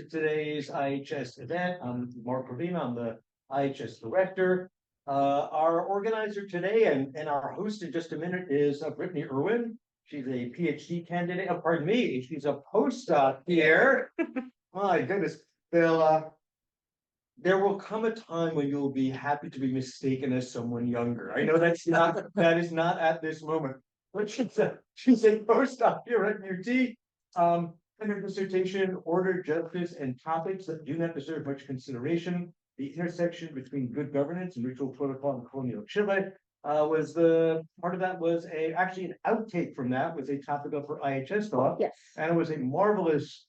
to today's IHS event. I'm Mark Ravina, I'm the IHS director. Our organizer today and our host in just a minute is Brittany Erwin. She's a PhD candidate. Pardon me, she's a postdoc here. My goodness, there will come a time when you'll be happy to be mistaken as someone younger. I know that is not at this moment, but she's a postdoc here at UT. And her dissertation, Order, Justice, and Topics That Do Not Deserve Much Consideration, the intersection between good governance and ritual protocol in colonial Chile, was the part of that was actually an outtake from that was a topic of her IHS talk. Yes. And it was a marvelous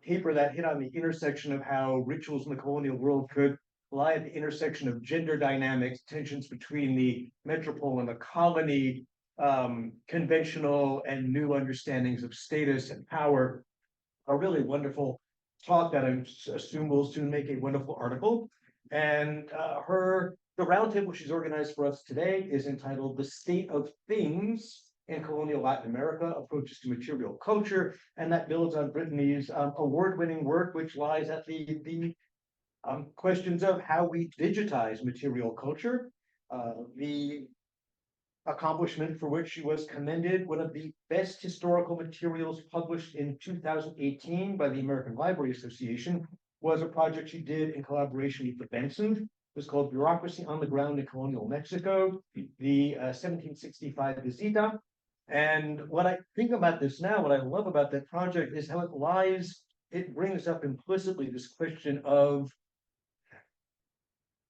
paper that hit on the intersection of how rituals in the colonial world could lie at the intersection of gender dynamics, tensions between the metropole and the colony, conventional and new understandings of status and power. A really wonderful talk that I assume will soon make a wonderful article. And the roundtable she's organized for us today is entitled "The State of Things in Colonial Latin America, Approaches to Material Culture," and that builds on Brittany's award-winning work, which lies at the questions of how we digitize material culture. The accomplishment for which she was commended, one of the best historical materials published in 2018 by the American Library Association, was a project she did in collaboration with the Benson. It was called Bureaucracy on the Ground in Colonial Mexico, the 1765 Visita. And what I think about this now, what I love about that project is how it brings up implicitly this question of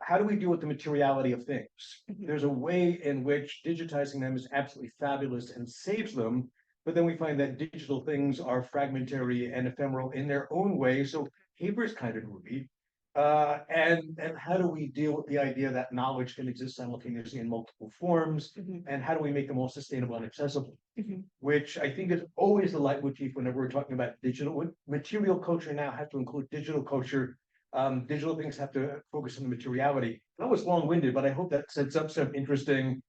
how do we deal with the materiality of things? There's a way in which digitizing them is absolutely fabulous and saves them, but then we find that digital things are fragmentary and ephemeral in their own way. So paper is kind of groovy. And how do we deal with the idea that knowledge can exist simultaneously in multiple forms? And how do we make them all sustainable and accessible? Which I think is always the leitmotif whenever we're talking about digital. Material culture now has to include digital culture. Digital things have to focus on the materiality. That was long-winded, but I hope that sets up some interesting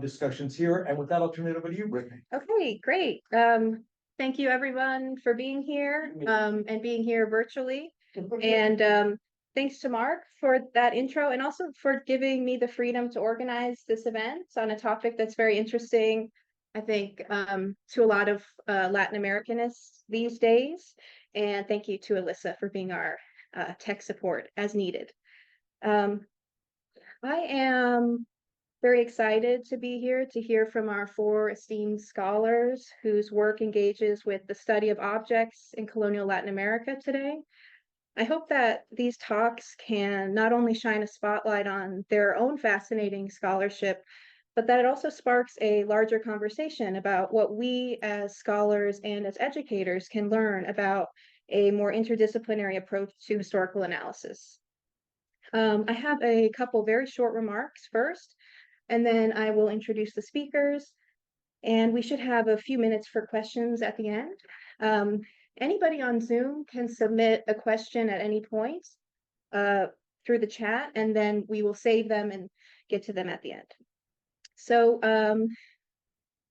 discussions here. And with that, I'll turn it over to you, Brittany. Okay, great. Thank you everyone for being here and being here virtually. And thanks to Mark for that intro and also for giving me the freedom to organize this event on a topic that's very interesting, I think, to a lot of Latin Americanists these days. And thank you to Alyssa for being our tech support as needed. I am very excited to be here to hear from our four esteemed scholars whose work engages with the study of objects in colonial Latin America today. I hope that these talks can not only shine a spotlight on their own fascinating scholarship, but that it also sparks a larger conversation about what we as scholars and as educators can learn about a more interdisciplinary approach to historical analysis. I have a couple very short remarks first, and then I will introduce the speakers, and we should have a few minutes for questions at the end. Anybody on Zoom can submit a question at any point through the chat, and then we will save them and get to them at the end. So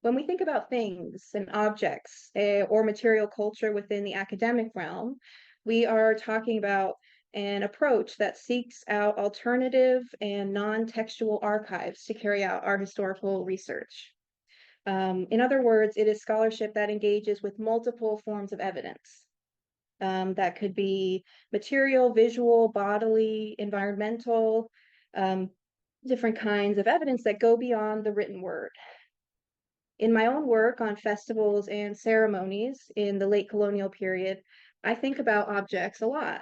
when we think about things and objects or material culture within the academic realm, we are talking about an approach that seeks out alternative and non-textual archives to carry out our historical research. In other words, it is scholarship that engages with multiple forms of evidence. That could be material, visual, bodily, environmental, different kinds of evidence that go beyond the written word. In my own work on festivals and ceremonies in the late colonial period, I think about objects a lot.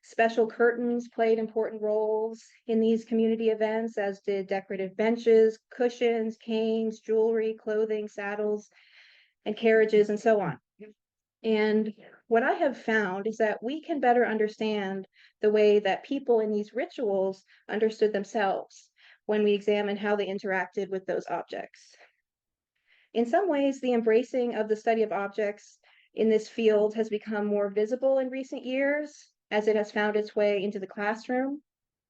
Special curtains played important roles in these community events, as did decorative benches, cushions, canes, jewelry, clothing, saddles, and carriages, and so on. And what I have found is that we can better understand the way that people in these rituals understood themselves when we examine how they interacted with those objects. In some ways, the embracing of the study of objects in this field has become more visible in recent years as it has found its way into the classroom,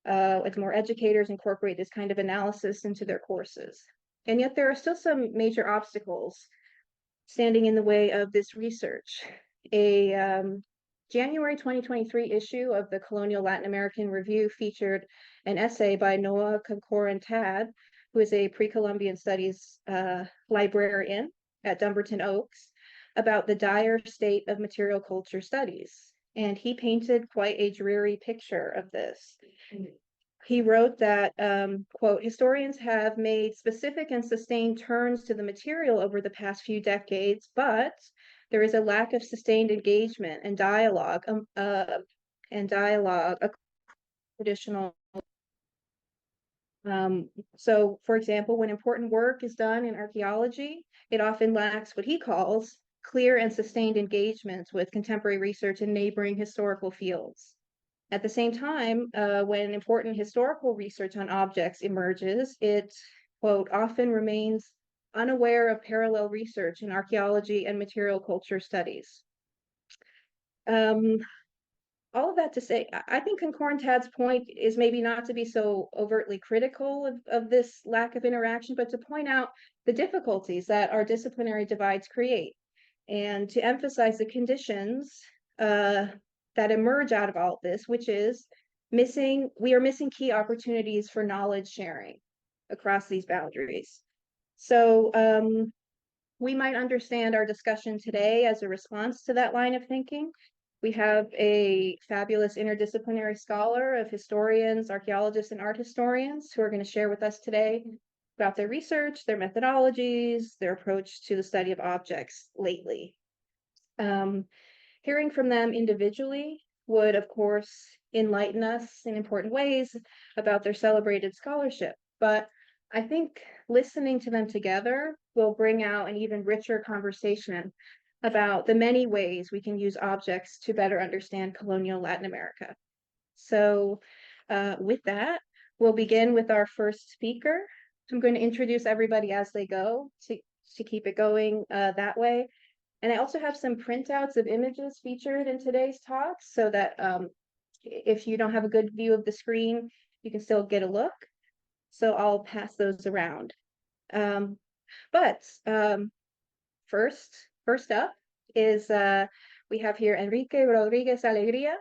as more educators incorporate this kind of analysis into their courses. And yet there are still some major obstacles standing in the way of this research. A January 2023 issue of the Colonial Latin American Review featured an essay by Noah Concoran-Tad, who is a pre-Columbian studies librarian at Dumbarton Oaks, about the dire state of material culture studies. And he painted quite a dreary picture of this. He wrote that, quote, historians have made specific and sustained turns to the material over the past few decades, but there is a lack of sustained engagement and dialogue, traditional. So, for example, when important work is done in archaeology, it often lacks what he calls clear and sustained engagements with contemporary research in neighboring historical fields. At the same time, when important historical research on objects emerges, it, quote, often remains unaware of parallel research in archaeology and material culture studies. All of that to say, I think Concoran-Tad's point is maybe not to be so overtly critical of this lack of interaction, but to point out the difficulties that our disciplinary divides create, and to emphasize the conditions that emerge out of all of this, which is we are missing key opportunities for knowledge sharing across these boundaries. So we might understand our discussion today as a response to that line of thinking. We have a fabulous interdisciplinary scholar of historians, archaeologists, and art historians who are going to share with us today about their research, their methodologies, their approach to the study of objects lately. Hearing from them individually would, of course, enlighten us in important ways about their celebrated scholarship. But I think listening to them together will bring out an even richer conversation about the many ways we can use objects to better understand colonial Latin America. So with that, we'll begin with our first speaker. I'm going to introduce everybody as they go to keep it going that way. And I also have some printouts of images featured in today's talk so that if you don't have a good view of the screen, you can still get a look. So I'll pass those around. First up is we have here Enrique Rodríguez-Alegría,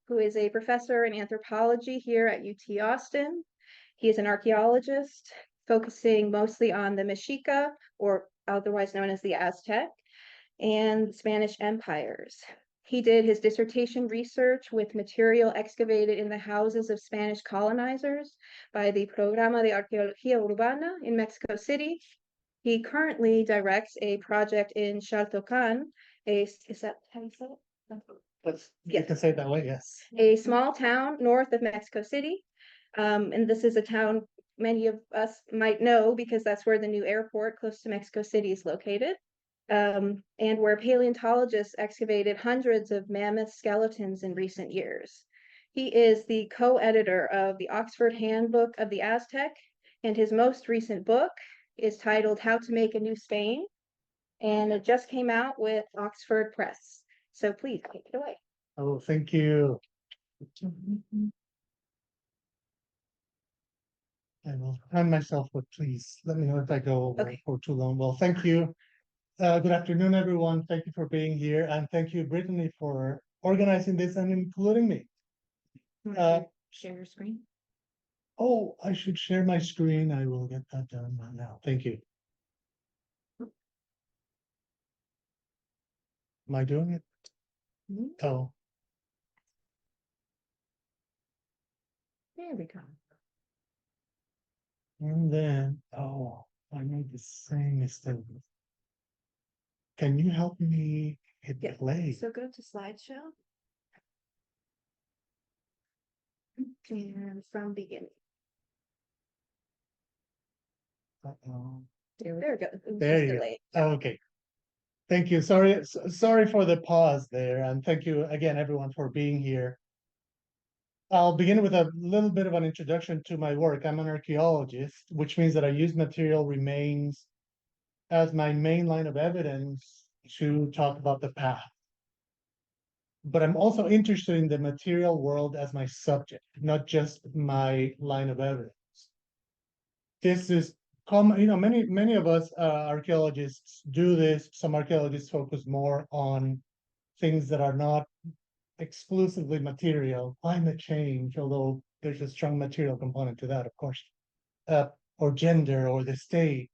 who is a professor in anthropology here at UT Austin. He is an archaeologist focusing mostly on the Mexica, or otherwise known as the Aztec, and Spanish empires. He did his dissertation research with material excavated in the houses of Spanish colonizers by the Programa de Arqueología Urbana in Mexico City. He currently directs a project in Xaltocan, is that how you say it? You can say it that way, yes. A small town north of Mexico City. And this is a town many of us might know because that's where the new airport close to Mexico City is located. And where paleontologists excavated hundreds of mammoth skeletons in recent years. He is the co-editor of the Oxford Handbook of the Aztec, and his most recent book is titled How to Make a New Spain, and it just came out with Oxford Press. So please take it away. Oh, thank you. I will hand myself, but please let me know if I go over for too long. Well, thank you. Good afternoon, everyone. Thank you for being here, and thank you, Brittany, for organizing this and including me. Share your screen. Oh, I should share my screen. I will get that done now. Thank you. Am I doing it? Oh. There we go. And then, oh, I made the same mistake. Can you help me hit play? So go to slideshow. And from beginning. Uh-oh. There we go. There you go. Okay. Thank you. Sorry for the pause there, and thank you again, everyone, for being here. I'll begin with a little bit of an introduction to my work. I'm an archaeologist, which means that I use material remains as my main line of evidence to talk about the past. But I'm also interested in the material world as my subject, not just my line of evidence. This is common, many of us archaeologists do this. Some archaeologists focus more on things that are not exclusively material, climate change, although there's a strong material component to that, of course, or gender or the state.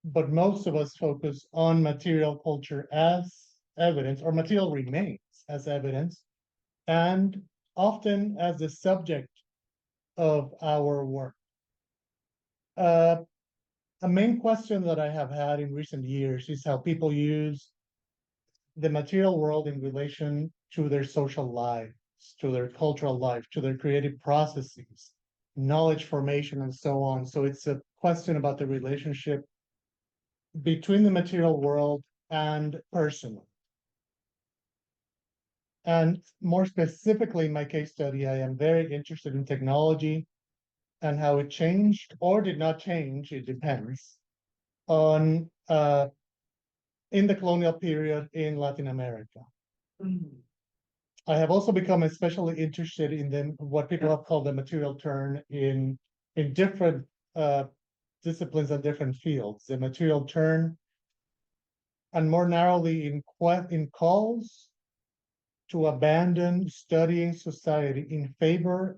But most of us focus on material culture as evidence, or material remains as evidence, and often as the subject of our work. A main question that I have had in recent years is how people use the material world in relation to their social lives, to their cultural life, to their creative processes, knowledge formation, and so on. So it's a question about the relationship between the material world and personal. And more specifically, in my case study, I am very interested in technology and how it changed or did not change, it depends, on in the colonial period in Latin America. I have also become especially interested in what people have called the material turn in different disciplines and different fields. The material turn, and more narrowly in calls to abandon studying society in favor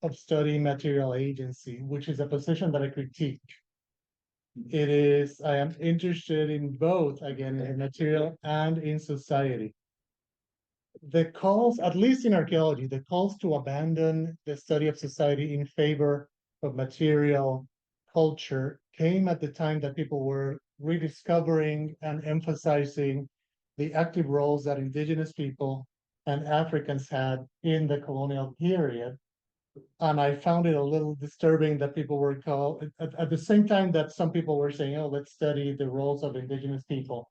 of studying material agency, which is a position that I critique. It is, I am interested in both, again, in material and in society. The calls, at least in archaeology, the calls to abandon the study of society in favor of material culture came at the time that people were rediscovering and emphasizing the active roles that indigenous people and Africans had in the colonial period. And I found it a little disturbing that people were called, at the same time that some people were saying, oh, let's study the roles of indigenous people.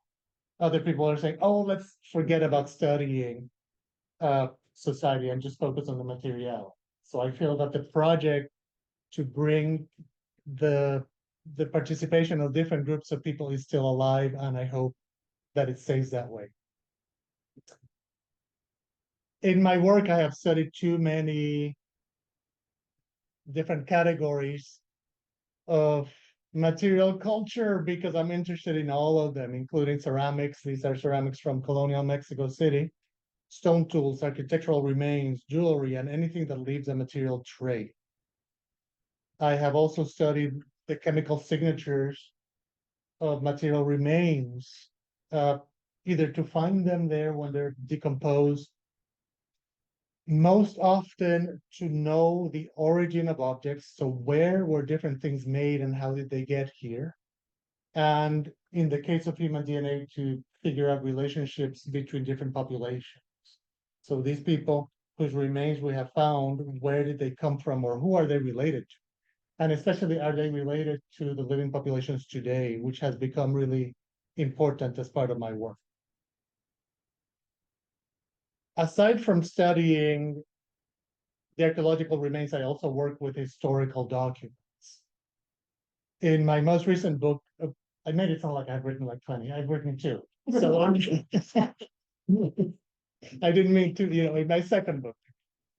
Other people are saying, oh, let's forget about studying society and just focus on the material. So I feel that the project to bring the participation of different groups of people is still alive, and I hope that it stays that way. In my work, I have studied too many different categories of material culture because I'm interested in all of them, including ceramics. These are ceramics from colonial Mexico City, stone tools, architectural remains, jewelry, and anything that leaves a material trace. I have also studied the chemical signatures of material remains, either to find them there when they're decomposed, most often to know the origin of objects. So where were different things made and how did they get here? And in the case of human DNA, to figure out relationships between different populations. So these people whose remains we have found, where did they come from, or who are they related to? And especially, are they related to the living populations today, which has become really important as part of my work. Aside from studying the archaeological remains, I also work with historical documents. In my most recent book, I made it sound like I've written like 20. I've written 2. So I didn't mean to, in my second book.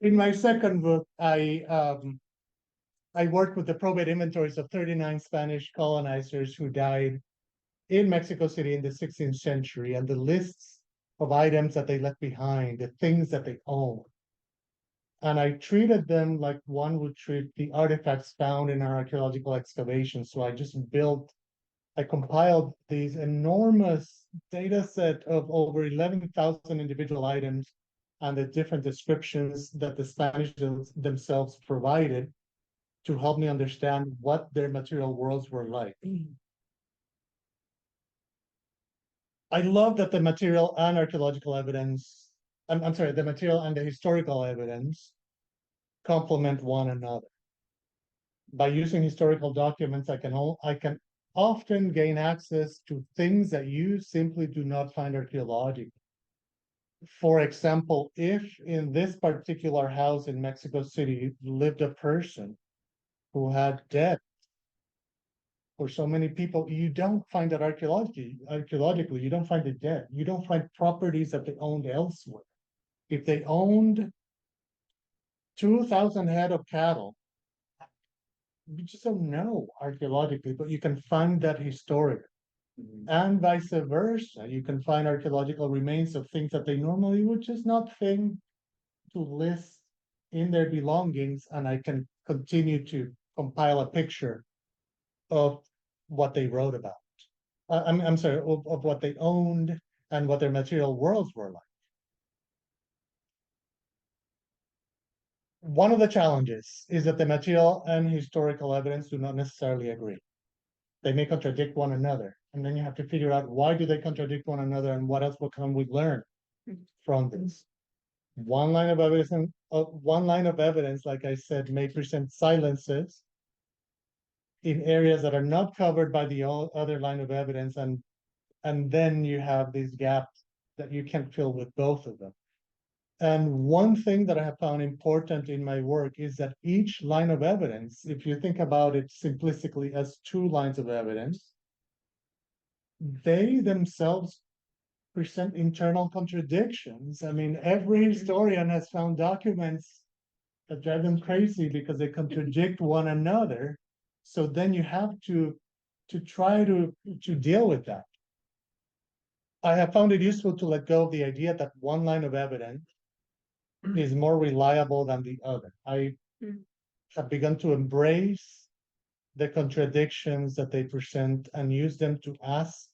In my second book, I worked with the probate inventories of 39 Spanish colonizers who died in Mexico City in the 16th century, and the lists of items that they left behind, the things that they owned. And I treated them like one would treat the artifacts found in our archaeological excavations. So I compiled these enormous data set of over 11,000 individual items and the different descriptions that the Spanish themselves provided to help me understand what their material worlds were like. I love that the material and archaeological evidence, I'm sorry, the material and the historical evidence complement one another. By using historical documents, I can often gain access to things that you simply do not find archaeological. For example, if in this particular house in Mexico City lived a person who had debt for so many people, you don't find that archaeologically, you don't find the debt. You don't find properties that they owned elsewhere. If they owned 2,000 head of cattle, you just don't know archaeologically, but you can find that historically. And vice versa, you can find archaeological remains of things that they normally would just not think to list in their belongings, and I can continue to compile a picture of what they wrote about. I'm sorry, of what they owned and what their material worlds were like. One of the challenges is that the material and historical evidence do not necessarily agree. They may contradict one another, and then you have to figure out why do they contradict one another and what else can we learn from this. One line of evidence, like I said, may present silences in areas that are not covered by the other line of evidence, and then you have these gaps that you can fill with both of them. And one thing that I have found important in my work is that each line of evidence, if you think about it simplistically as two lines of evidence, they themselves present internal contradictions. I mean, every historian has found documents that drive them crazy because they contradict one another. So then you have to try to deal with that. I have found it useful to let go of the idea that one line of evidence is more reliable than the other. I have begun to embrace the contradictions that they present and use them to ask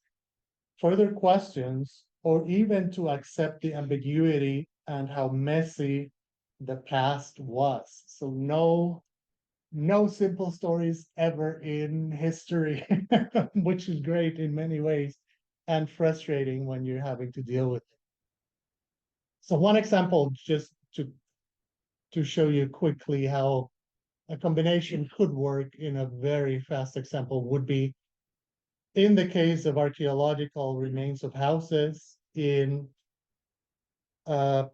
further questions, or even to accept the ambiguity and how messy the past was. So no simple stories ever in history, which is great in many ways and frustrating when you're having to deal with it. So one example, just to show you quickly how a combination could work in a very fast example, would be in the case of archaeological remains of houses in colonial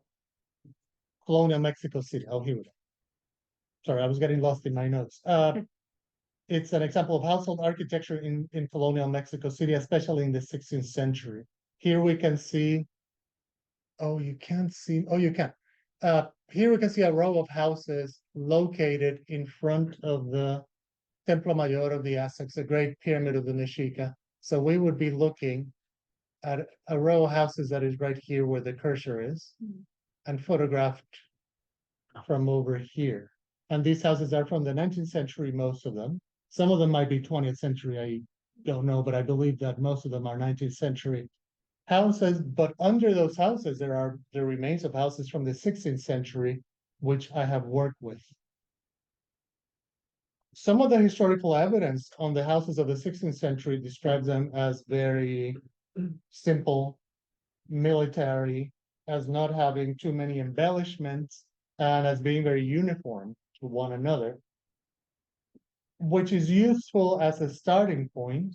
Mexico City. Oh, here we go. Sorry, I was getting lost in my notes. It's an example of household architecture in colonial Mexico City, especially in the 16th century. Here we can see, oh, you can't see, oh, you can. Here we can see a row of houses located in front of the Templo Mayor of the Aztecs, the Great Pyramid of the Mexica. So we would be looking at a row of houses that is right here where the cursor is, and photographed from over here. And these houses are from the 19th century, most of them. Some of them might be 20th century, I don't know, but I believe that most of them are 19th century houses. But under those houses, there are the remains of houses from the 16th century, which I have worked with. Some of the historical evidence on the houses of the 16th century describes them as very simple, military, as not having too many embellishments, and as being very uniform to one another, which is useful as a starting point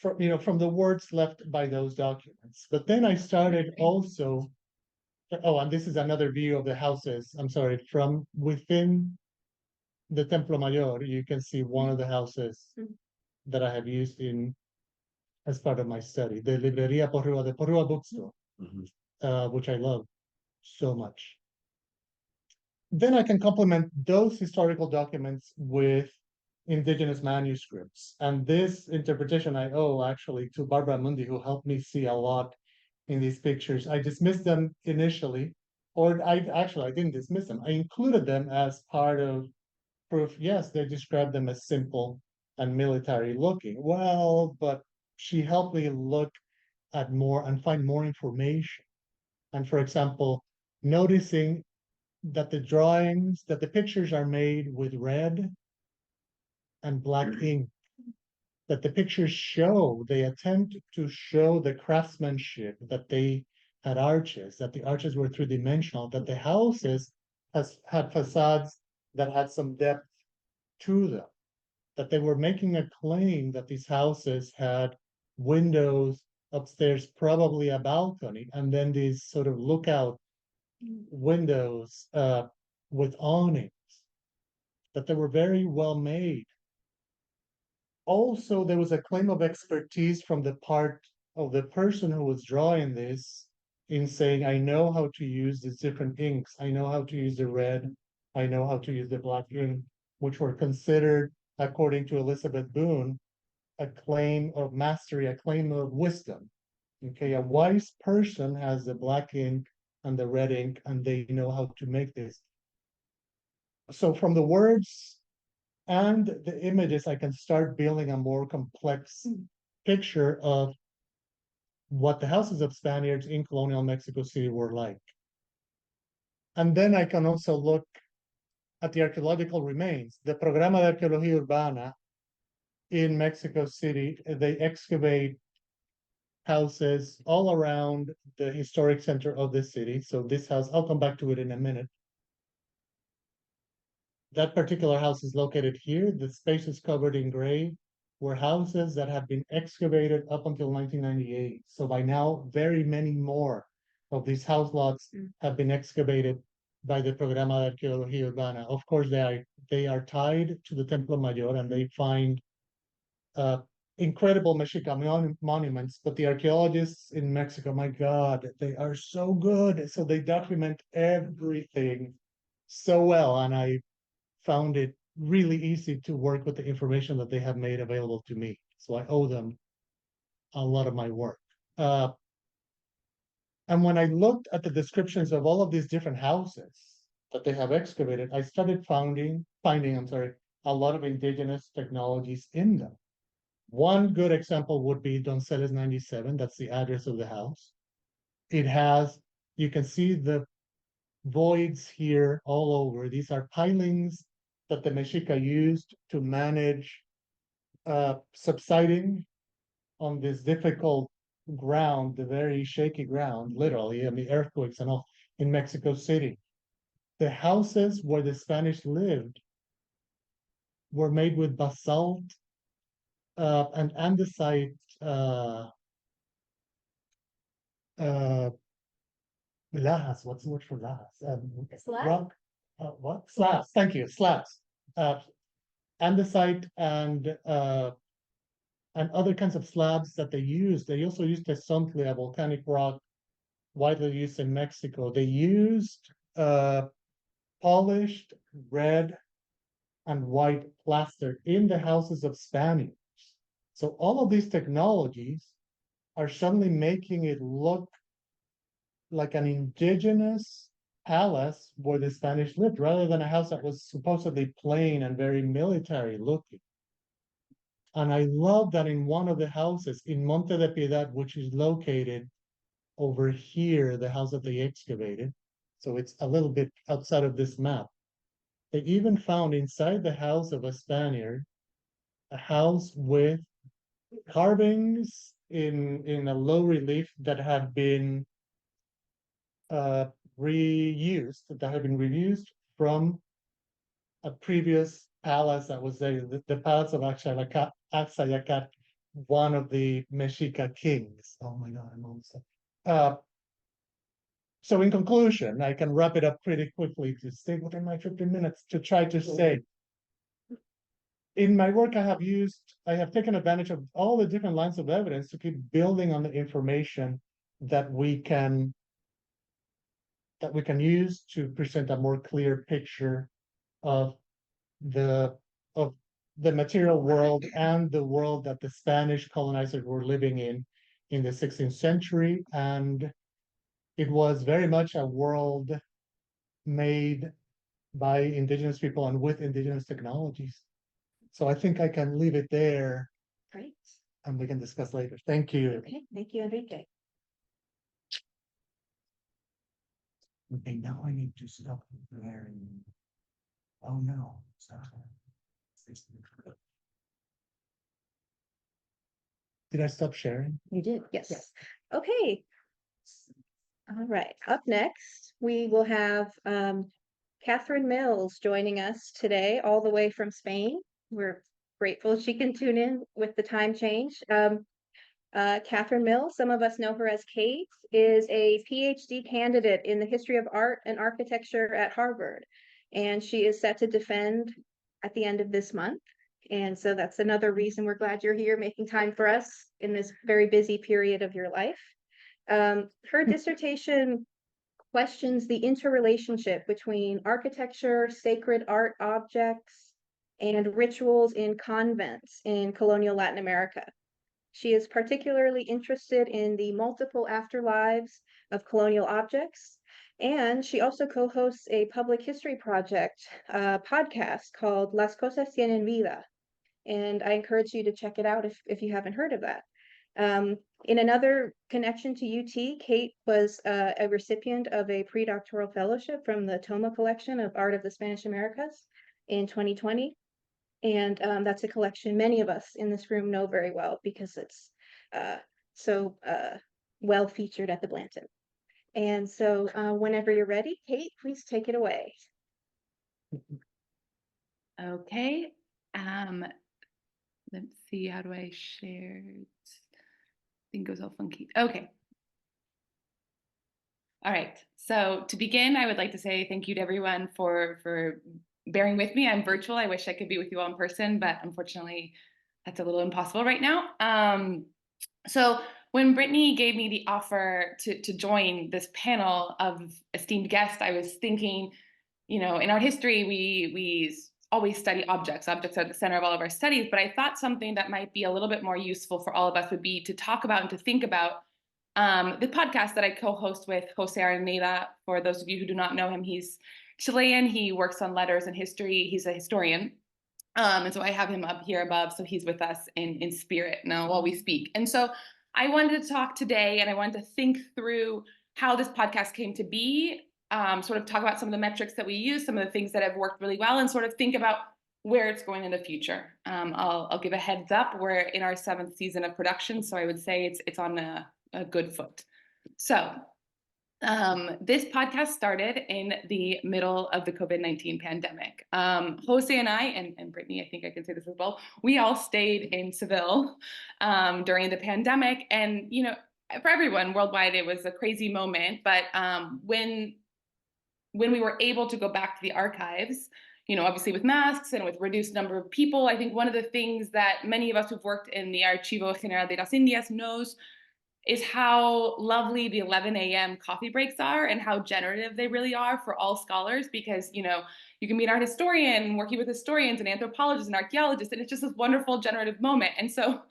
for, from the words left by those documents. But then I started also, oh, and this is another view of the houses, I'm sorry, from within the Templo Mayor. You can see one of the houses that I have used as part of my study, the Libreria Porrua, the Porrua bookstore, which I love so much. Then I can complement those historical documents with indigenous manuscripts. And this interpretation I owe actually to Barbara Mundi, who helped me see a lot in these pictures. I dismissed them initially, or I didn't dismiss them. I included them as part of proof. Yes, they described them as simple and military looking. Well, but she helped me look at more and find more information. And for example, noticing that the pictures are made with red and black ink, that the pictures they attempt to show the craftsmanship, that they had arches, that the arches were three-dimensional, that the houses had facades that had some depth to them, that they were making a claim that these houses had windows upstairs, probably a balcony, and then these sort of lookout windows with awnings, that they were very well made. Also, there was a claim of expertise from the part of the person who was drawing this in saying, I know how to use these different inks. I know how to use the red. I know how to use the black ink, which were considered, according to Elizabeth Boone, a claim of mastery, a claim of wisdom. Okay, a wise person has the black ink and the red ink, and they know how to make this. So from the words and the images, I can start building a more complex picture of what the houses of Spaniards in colonial Mexico City were like. And then I can also look at the archaeological remains. The Programa de Arqueología Urbana in Mexico City, they excavate houses all around the historic center of the city. So this house, I'll come back to it in a minute. That particular house is located here. The spaces covered in gray were houses that had been excavated up until 1998. So by now, very many more of these house lots have been excavated by the Programa de Arqueología Urbana. Of course, they are tied to the Templo Mayor, and they find incredible Mexican monuments, but the archaeologists in Mexico, my God, they are so good. So they document everything so well, and I found it really easy to work with the information that they have made available to me. So I owe them a lot of my work. And when I looked at the descriptions of all of these different houses that they have excavated, I started finding, a lot of indigenous technologies in them. One good example would be Donceles 97. That's the address of the house. It has, you can see the voids here all over. These are pilings that the Mexica used to manage subsiding on this difficult ground, the very shaky ground, literally, I mean, earthquakes and all in Mexico City. The houses where the Spanish lived were made with basalt and andesite lajas. What's the word for lajas? Rock. What? Slabs. Thank you. Slabs. Andesite and other kinds of slabs that they used. They also used tesontle, a volcanic rock widely used in Mexico. They used polished red and white plaster in the houses of Spaniards. So all of these technologies are suddenly making it look like an indigenous palace where the Spanish lived, rather than a house that was supposedly plain and very military looking. And I love that in one of the houses in Monte de Piedad, which is located over here, the house that they excavated, so it's a little bit outside of this map, they even found inside the house of a Spaniard a house with carvings in a low relief that had been reused, from a previous palace that was there, the palace of Axayacat, one of the Mexica kings. Oh my God, I'm almost so in conclusion, I can wrap it up pretty quickly to stay within my 15 minutes to try to say, in my work, I have taken advantage of all the different lines of evidence to keep building on the information that we can use to present a more clear picture of the material world and the world that the Spanish colonizers were living in the 16th century. And it was very much a world made by indigenous people and with indigenous technologies. So I think I can leave it there. Great. And we can discuss later. Thank you. Okay, thank you, Enrique. Okay, now I need to stop there. Oh no. Did I stop sharing? You did, yes. Yes. Okay. All right, up next, we will have Catherine Mills joining us today, all the way from Spain. We're grateful she can tune in with the time change. Catherine Mills, some of us know her as Kate, is a PhD candidate in the history of art and architecture at Harvard. And she is set to defend at the end of this month. And so that's another reason we're glad you're here, making time for us in this very busy period of your life. Her dissertation questions the interrelationship between architecture, sacred art objects, and rituals in convents in colonial Latin America. She is particularly interested in the multiple afterlives of colonial objects, And she also co-hosts a public history project podcast called Las Cosas Tienen Vida. And I encourage you to check it out if you haven't heard of that. In another connection to UT, Kate was a recipient of a pre-doctoral fellowship from the Toma Collection of Art of the Spanish Americas in 2020. And that's a collection many of us in this room know very well because it's so well featured at the Blanton. And so whenever you're ready, Kate, please take it away. Okay. Let's see, how do I share? Thing goes all funky. Okay. All right. So to begin, I would like to say thank you to everyone for bearing with me. I'm virtual. I wish I could be with you all in person, but unfortunately, that's a little impossible right now. So when Brittany gave me the offer to join this panel of esteemed guests, I was thinking, you know, in art history, we always study objects. Objects are at the center of all of our studies, but I thought something that might be a little bit more useful for all of us would be to talk about and to think about the podcast that I co-host with Jose Araneda. For those of you who do not know him, he's Chilean. He works on letters and history. He's a historian. And so I have him up here above, so he's with us in spirit now while we speak. And so I wanted to talk today, and I wanted to think through how this podcast came to be, sort of talk about some of the metrics that we use, some of the things that have worked really well, and sort of think about where it's going in the future. I'll give a heads up. We're in our 7th season of production, so I would say it's on a good foot. So this podcast started in the middle of the COVID-19 pandemic. Jose and I, and Brittany, I think I can say this as well, we all stayed in Seville during the pandemic. And, you know, for everyone worldwide, it was a crazy moment. But when we were able to go back to the archives, you know, obviously with masks and with reduced number of people, I think one of the things that many of us who've worked in the Archivo General de las Indias knows is how lovely the 11 a.m. coffee breaks are and how generative they really are for all scholars, because, you know, you can be an art historian working with historians and anthropologists and archaeologists, and it's just this wonderful generative moment. And so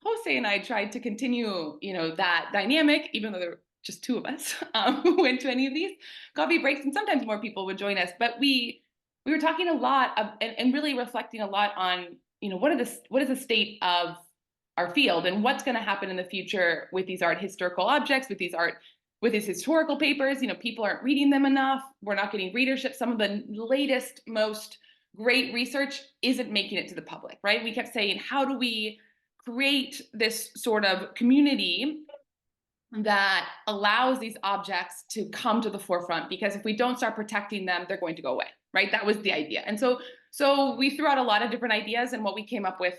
Jose and I tried to continue, you know, that dynamic, even though there were just 2 of us who went to any of these coffee breaks, and sometimes more people would join us. But we were talking a lot and really reflecting a lot on, you know, what is the state of our field and what's going to happen in the future with these art historical objects, with these historical papers. You know, people aren't reading them enough. We're not getting readership. Some of the latest, most great research isn't making it to the public, right? We kept saying, how do we create this sort of community that allows these objects to come to the forefront? Because if we don't start protecting them, they're going to go away, right? That was the idea. And so we threw out a lot of different ideas, and what we came up with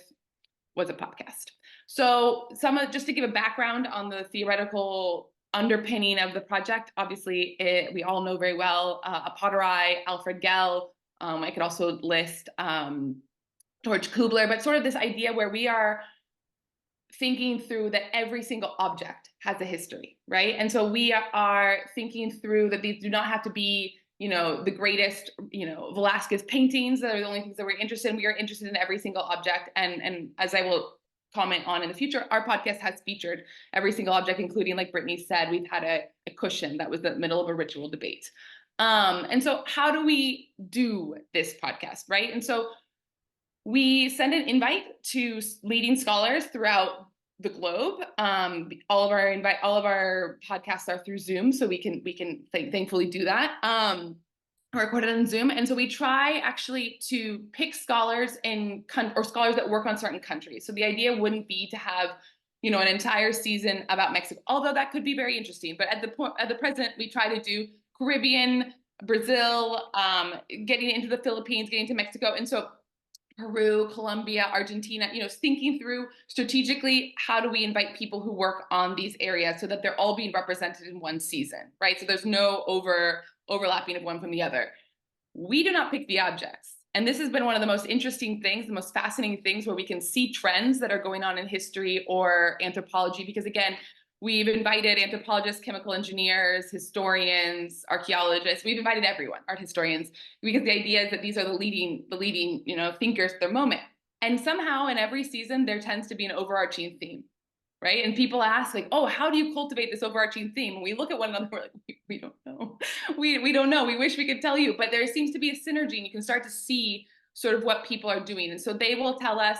was a podcast. So just to give a background on the theoretical underpinning of the project, obviously we all know very well Apatorai, Alfred Gell. I could also list George Kubler, but sort of this idea where we are thinking through that every single object has a history, right? And so we are thinking through that these do not have to be, you know, the greatest, you know, Velázquez paintings that are the only things that we're interested in. We are interested in every single object. And as I will comment on in the future, our podcast has featured every single object, including, like Brittany said, we've had a cushion that was the middle of a ritual debate. And so how do we do this podcast, right? And so we send an invite to leading scholars throughout the globe. All of our podcasts are through Zoom, so we can thankfully do that. Recorded on Zoom. And so we try actually to pick scholars or scholars that work on certain countries. So the idea wouldn't be to have, you know, an entire season about Mexico, although that could be very interesting. But at the present, we try to do Caribbean, Brazil, getting into the Philippines, getting to Mexico. And so Peru, Colombia, Argentina, you know, thinking through strategically, how do we invite people who work on these areas so that they're all being represented in one season, right? So there's no overlapping of one from the other. We do not pick the objects. And this has been one of the most interesting things, the most fascinating things, where we can see trends that are going on in history or anthropology, because again, we've invited anthropologists, chemical engineers, historians, archaeologists. We've invited everyone, art historians, because the idea is that these are the leading, you know, thinkers of their moment. And somehow in every season, there tends to be an overarching theme. right? And people ask like, oh, how do you cultivate this overarching theme? And we look at one another, we're like, we don't know. We don't know. We wish we could tell you, but there seems to be a synergy and you can start to see sort of what people are doing. And so they will tell us,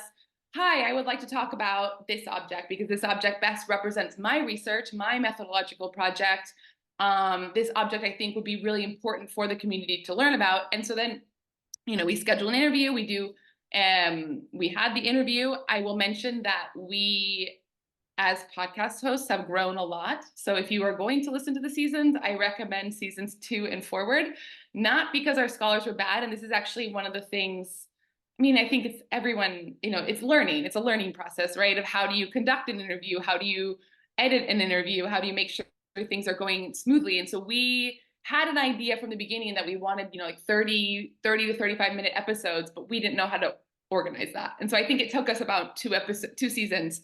hi, I would like to talk about this object because this object best represents my research, my methodological project. This object I think would be really important for the community to learn about. And so then, we schedule an interview, we had the interview. I will mention that we, as podcast hosts, have grown a lot. So if you are going to listen to the seasons, I recommend seasons 2 and forward, not because our scholars were bad. And this is actually one of the things, I think it's everyone, it's learning. It's a learning process, right? Of how do you conduct an interview? How do you edit an interview? How do you make sure things are going smoothly? And so we had an idea from the beginning that we wanted, like 30 to 35 minute episodes, but we didn't know how to organize that. And so I think it took us about 2 seasons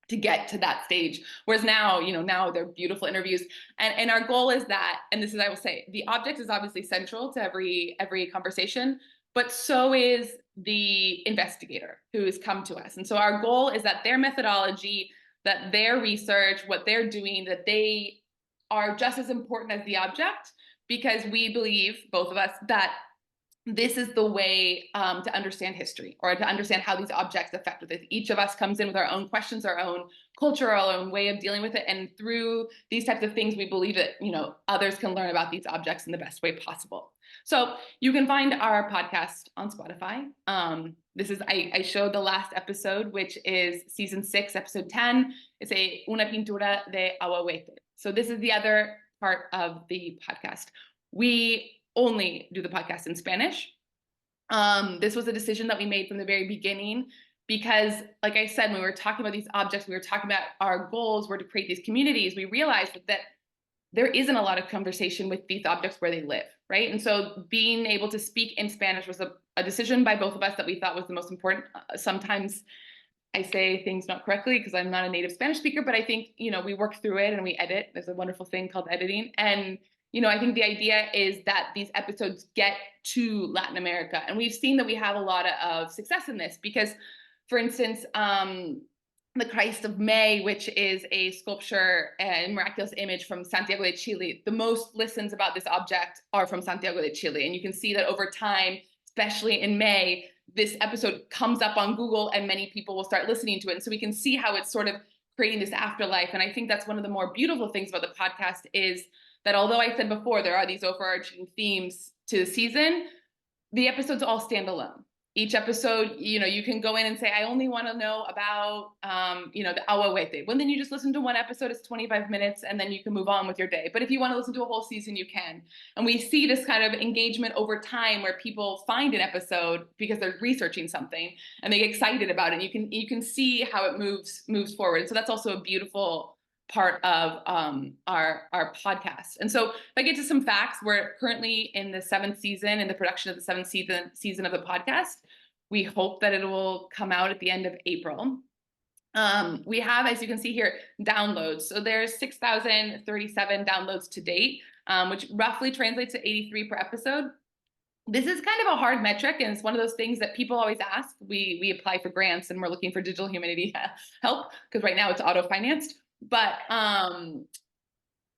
to get to that stage. Whereas now, now they're beautiful interviews. And our goal is that, and this is, I will say, the object is obviously central to every conversation, but so is the investigator who has come to us. And so our goal is that their methodology, that their research, what they're doing, that they are just as important as the object, because we believe, both of us, that this is the way to understand history, or to understand how these objects affect with it. Each of us comes in with our own questions, our own culture, our own way of dealing with it. And through these types of things, we believe that, others can learn about these objects in the best way possible. So you can find our podcast on Spotify. I showed the last episode, which is season 6, episode 10. It's Una pintura de ahuehuete. So this is the other part of the podcast. We only do the podcast in Spanish. This was a decision that we made from the very beginning because, like I said, when we were talking about these objects, we were talking about our goals were to create these communities. We realized that there isn't a lot of conversation with these objects where they live, right? And so being able to speak in Spanish was a decision by both of us that we thought was the most important. Sometimes I say things not correctly because I'm not a native Spanish speaker, but I think, we work through it and we edit. There's a wonderful thing called editing. And I think the idea is that these episodes get to Latin America. And we've seen that we have a lot of success in this because, for instance, the Christ of May, which is a sculpture and miraculous image from Santiago de Chile, the most listens about this object are from Santiago de Chile. And you can see that over time, especially in May, this episode comes up on Google and many people will start listening to it. And so we can see how it's sort of creating this afterlife. And I think that's one of the more beautiful things about the podcast is that although I said before, there are these overarching themes to the season, the episodes all stand alone. Each episode, you can go in and say, I only want to know about, the ahuehuete. Well, then you just listen to one episode, it's 25 minutes, and then you can move on with your day. But if you want to listen to a whole season, you can. And we see this kind of engagement over time where people find an episode because they're researching something and they get excited about it. You can see how it moves forward. And so that's also a beautiful part of our podcast. And so if I get to some facts, we're currently in the 7th season, in the production of the 7th season of the podcast. We hope that it will come out at the end of April. We have, as you can see here, downloads. So there's 6,037 downloads to date, which roughly translates to 83 per episode. This is kind of a hard metric, and it's one of those things that people always ask. We apply for grants, and we're looking for digital humanity help, because right now it's auto-financed. But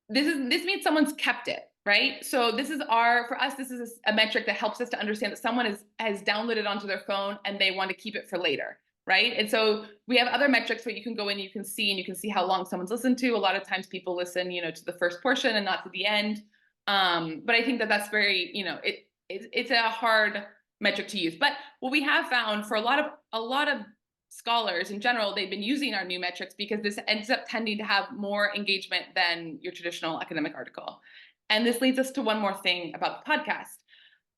this means someone's kept it, right? So for us, this is a metric that helps us to understand that someone has downloaded onto their phone and they want to keep it for later, right? And so we have other metrics where you can go in, you can see how long someone's listened to. A lot of times people listen, to the first portion and not to the end. But I think that's very, it's a hard metric to use. But what we have found for a lot of scholars in general, they've been using our new metrics because this ends up tending to have more engagement than your traditional academic article. And this leads us to one more thing about the podcast.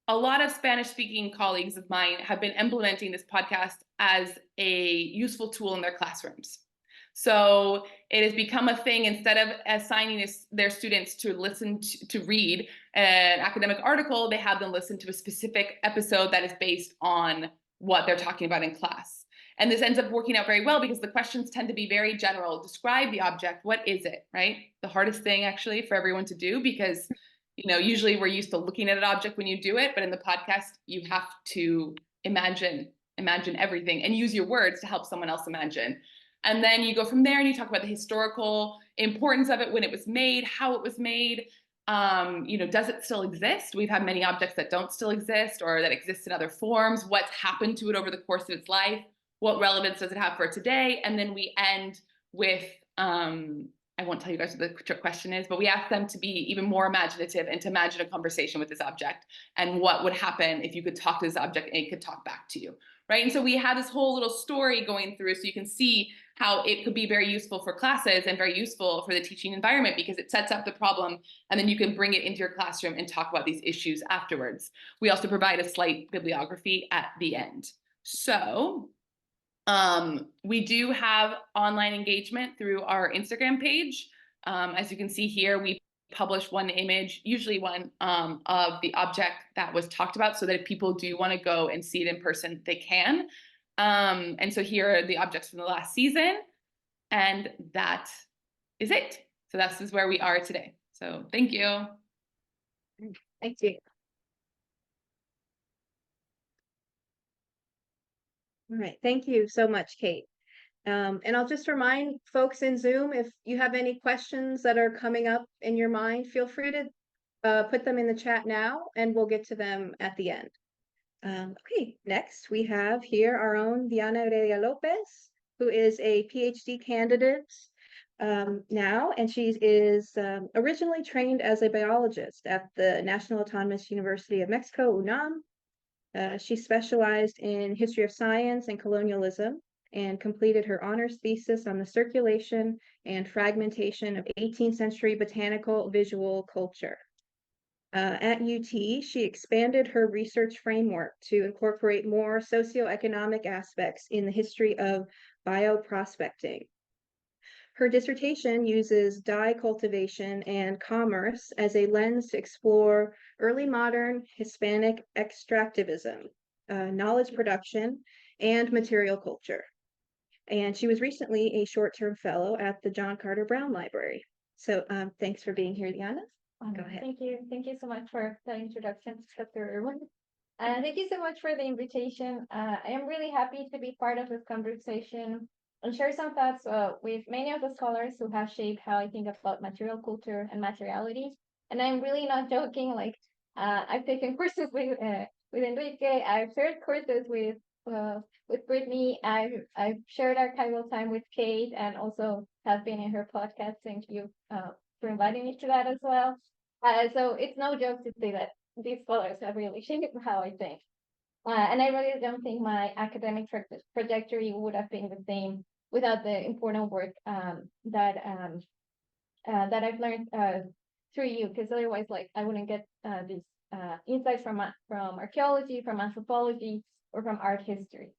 A lot of Spanish-speaking colleagues of mine have been implementing this podcast as a useful tool in their classrooms. So it has become a thing. Instead of assigning their students to listen to read an academic article, they have them listen to a specific episode that is based on what they're talking about in class. And this ends up working out very well because the questions tend to be very general. Describe the object. What is it, right? The hardest thing actually for everyone to do because, usually we're used to looking at an object when you do it, but in the podcast, you have to imagine everything and use your words to help someone else imagine. And then you go from there and you talk about the historical importance of it, when it was made, how it was made. Does it still exist? We've had many objects that don't still exist or that exist in other forms. What's happened to it over the course of its life? What relevance does it have for today? And then we end with, I won't tell you guys what the trick question is, but we ask them to be even more imaginative and to imagine a conversation with this object and what would happen if you could talk to this object and it could talk back to you, right? And so we have this whole little story going through so you can see how it could be very useful for classes and very useful for the teaching environment because it sets up the problem and then you can bring it into your classroom and talk about these issues afterwards. We also provide a slight bibliography at the end. So we do have online engagement through our Instagram page. As you can see here, we publish one image, usually one of the object that was talked about so that if people do want to go and see it in person, they can. And so here are the objects from the last season, and that is it. So this is where we are today. So thank you. Thank you. All right, thank you so much, Kate. And I'll just remind folks in Zoom, if you have any questions that are coming up in your mind, feel free to put them in the chat now, and we'll get to them at the end. Okay, next we have here our own Diana Heredia-López, who is a PhD candidate now, and she is originally trained as a biologist at the National Autonomous University of Mexico, UNAM. She specialized in history of science and colonialism and completed her honors thesis on the circulation and fragmentation of 18th century botanical visual culture. At UT, she expanded her research framework to incorporate more socioeconomic aspects in the history of bioprospecting. Her dissertation uses dye cultivation and commerce as a lens to explore early modern Hispanic extractivism, knowledge production, and material culture. And she was recently a short-term fellow at the John Carter Brown Library. So thanks for being here, Diana. Go ahead. Thank you. Thank you so much for the introduction, Dr. Erwin. Thank you so much for the invitation. I am really happy to be part of this conversation and share some thoughts with many of the scholars who have shaped how I think about material culture and materiality. And I'm really not joking. Like I've taken courses with Enrique. I've shared courses with Brittany. I've shared archival time with Kate, and also have been in her podcast. Thank you for inviting me to that as well. So it's no joke to say that these scholars have really shaped how I think. And I really don't think my academic trajectory would have been the same without the important work that I've learned through you, because otherwise, like, I wouldn't get these insights from archaeology, from anthropology, or from art history.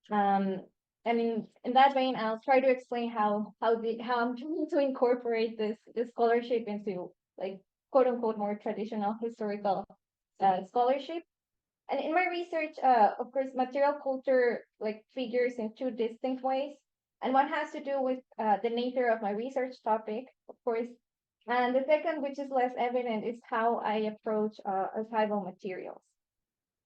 And in that vein, I'll try to explain how I'm trying to incorporate this scholarship into, like, quote unquote more traditional historical scholarship. And in my research, of course, material culture like figures in two distinct ways. And one has to do with the nature of my research topic, of course. And the second, which is less evident, is how I approach archival materials.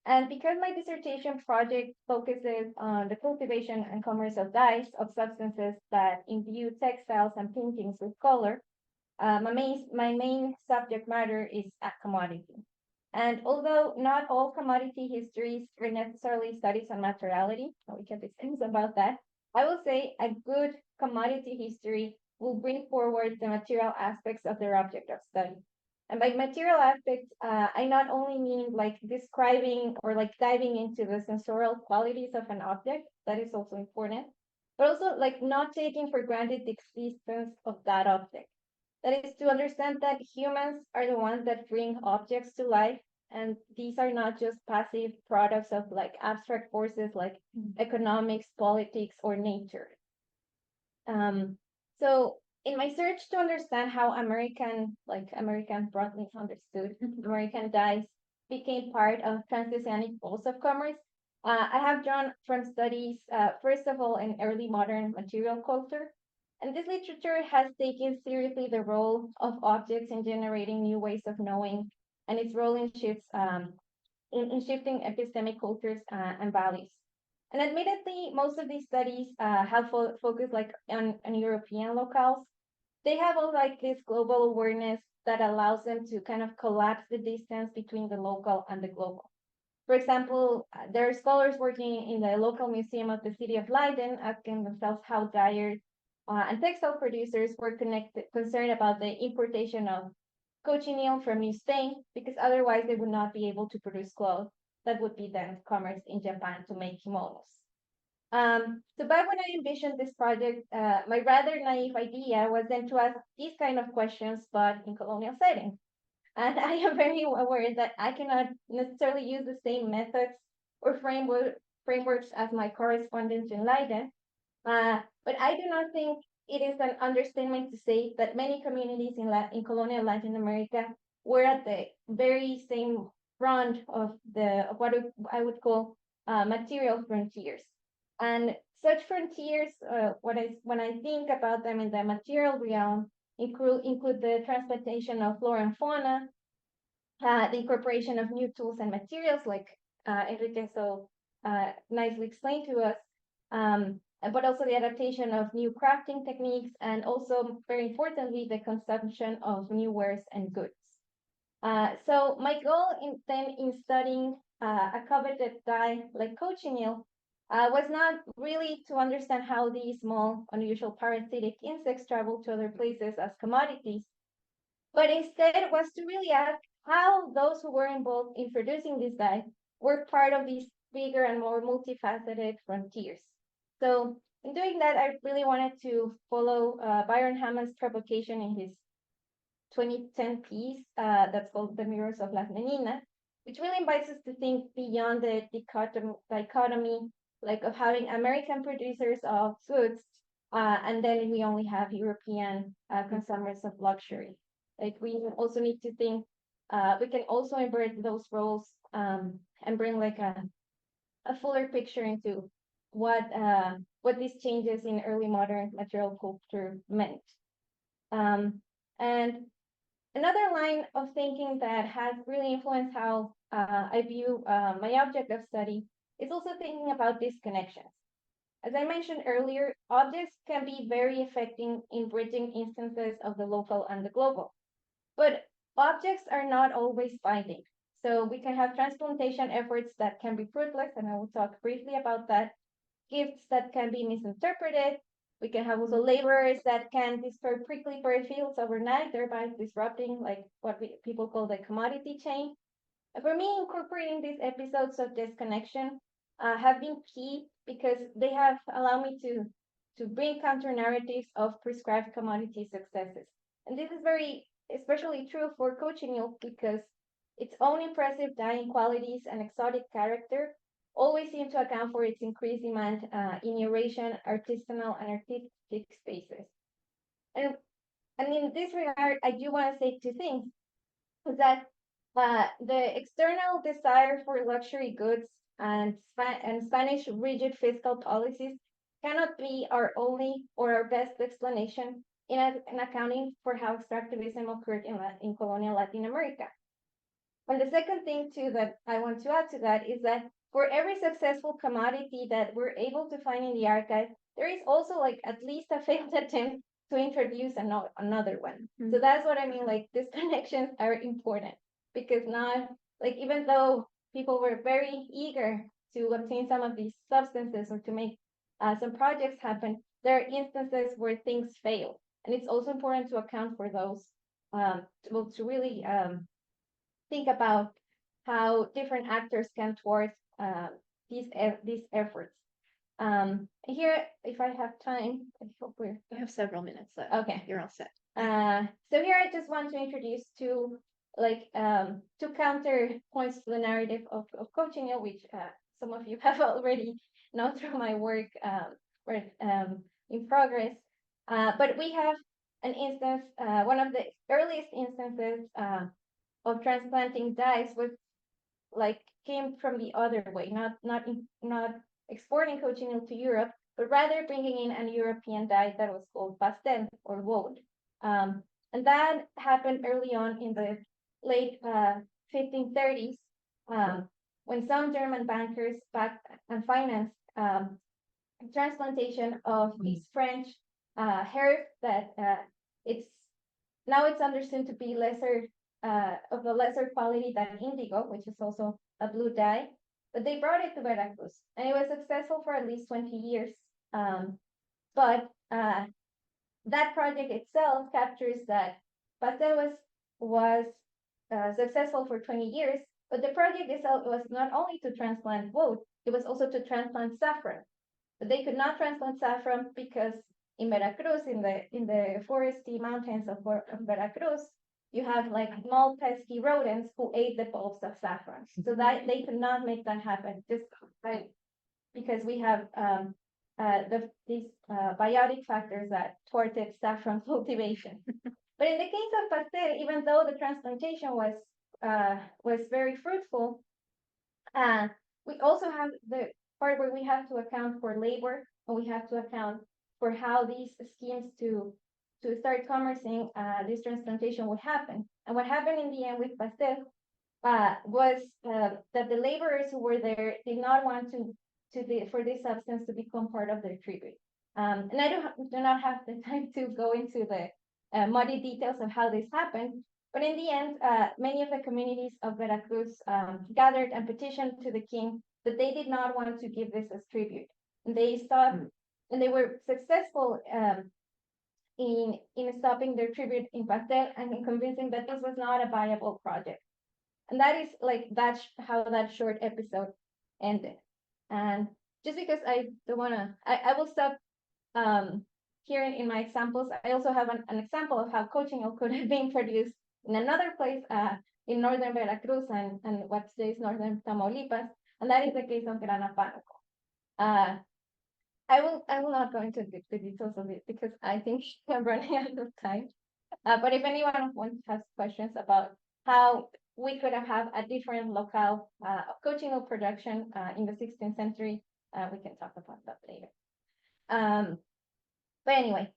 And because my dissertation project focuses on the cultivation and commerce of dyes, of substances that imbue textiles and paintings with color, my main subject matter is a commodity. And although not all commodity histories are necessarily studies on materiality, we can discuss about that, I will say a good commodity history will bring forward the material aspects of their object of study. And by material aspects, I not only mean like describing or like diving into the sensorial qualities of an object, that is also important, but also like not taking for granted the existence of that object. That is to understand that humans are the ones that bring objects to life, and these are not just passive products of like abstract forces like economics, politics, or nature. So in my search to understand how American broadly understood, American dyes became part of transoceanic flows of commerce, I have drawn from studies, first of all, in early modern material culture. And this literature has taken seriously the role of objects in generating new ways of knowing, and its role in shifting epistemic cultures and values. And admittedly, most of these studies have focused like on European locales. They have all like this global awareness that allows them to kind of collapse the distance between the local and the global. For example, there are scholars working in the local museum of the city of Leiden asking themselves how dyers and textile producers were concerned about the importation of cochineal from New Spain, because otherwise they would not be able to produce clothes that would be then commerced in Japan to make kimonos. So back when I envisioned this project, my rather naive idea was then to ask these kind of questions, but in colonial settings. And I am very aware that I cannot necessarily use the same methods or frameworks as my correspondents in Leiden. But I do not think it is an understatement to say that many communities in colonial Latin America were at the very same front of what I would call material frontiers. And such frontiers, when I think about them in the material realm, include the transplantation of flora and fauna, the incorporation of new tools and materials, like Enrique so nicely explained to us, but also the adaptation of new crafting techniques, and also, very importantly, the consumption of new wares and goods. So my goal in studying a coveted dye like cochineal was not really to understand how these small, unusual parasitic insects travel to other places as commodities, but instead was to really ask how those who were involved in producing this dye were part of these bigger and more multifaceted frontiers. So in doing that, I really wanted to follow Byron Hammond's provocation in his 2010 piece that's called The Mirrors of Las Meninas, which really invites us to think beyond the dichotomy like of having American producers of goods, and then we only have European consumers of luxury. Like we also need to think, we can also invert those roles and bring like a fuller picture into what these changes in early modern material culture meant. And another line of thinking that has really influenced how I view my object of study is also thinking about disconnections. As I mentioned earlier, objects can be very effective in bridging instances of the local and the global. But objects are not always binding. So we can have transplantation efforts that can be fruitless, and I will talk briefly about that. Gifts that can be misinterpreted. We can have also laborers that can destroy prickly pear fields overnight, thereby disrupting like what people call the commodity chain. And for me, incorporating these episodes of disconnection have been key because they have allowed me to bring counter narratives of prescribed commodity successes. And this is especially true for cochineal because its own impressive dyeing qualities and exotic character always seem to account for its increased demand in Eurasian artisanal and artistic spaces. And in this regard, I do want to say two things. Is that the external desire for luxury goods and Spanish rigid fiscal policies cannot be our only or our best explanation in accounting for how extractivism occurred in colonial Latin America. And the second thing too that I want to add to that is that for every successful commodity that we're able to find in the archive, there is also like at least a failed attempt to introduce another one. Mm-hmm. So that's what I mean, like these connections are important because now, like even though people were very eager to obtain some of these substances or to make some projects happen, there are instances where things fail. And it's also important to account for those, to really think about how different actors can thwart these efforts. Here, if I have time, I hope you have several minutes left. Okay, you're all set. So here I just want to introduce two counterpoints to the narrative of cochineal, which some of you have already known through my work in progress. But we have an instance, one of the earliest instances of transplanting dyes came from the other way, not exporting cochineal to Europe, but rather bringing in an European dye that was called pastel or woad. And that happened early on in the late 1530s, when some German bankers backed and financed transplantation of these French hair that it's understood to be lesser of a lesser quality than indigo, which is also a blue dye. But they brought it to Veracruz, and it was successful for at least 20 years. But that project itself captures that pastel was successful for 20 years, but the project itself was not only to transplant woad, it was also to transplant saffron. But they could not transplant saffron because in Veracruz, in the foresty mountains of Veracruz, you have like small pesky rodents who ate the bulbs of saffron. So that they could not make that happen just because we have these biotic factors that thwarted saffron cultivation. But in the case of pastel, even though the transplantation was very fruitful, we also have the part where we have to account for labor, and we have to account for how these schemes to start commercing this transplantation would happen. And what happened in the end with pastel was that the laborers who were there did not want for this substance to become part of their tribute. And I do not have the time to go into the muddy details of how this happened. But in the end, many of the communities of Veracruz gathered and petitioned to the king that they did not want to give this as tribute. And they stopped, and they were successful in stopping their tribute in pastel and in convincing that this was not a viable project. And that is like that's how that short episode ended. And just because I don't want to, I will stop here in my examples. I also have an example of how cochineal could have been produced in another place in northern Veracruz and what today is northern Tamaulipas, and that is the case of grana pánuco. I will not go into the details of it because I think I'm running out of time. But if anyone wants to have questions about how we could have a different locale of cochineal production in the 16th century, we can talk about that later. But anyway,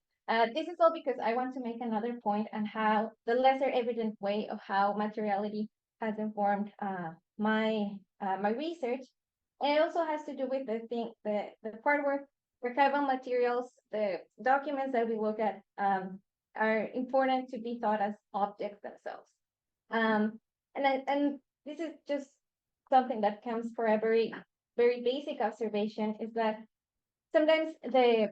this is all because I want to make another point on how the lesser evident way of how materiality has informed my research. And it also has to do with the part where archival materials, the documents that we look at are important to be thought as objects themselves. And this is just something that comes for a very, very basic observation, is that sometimes the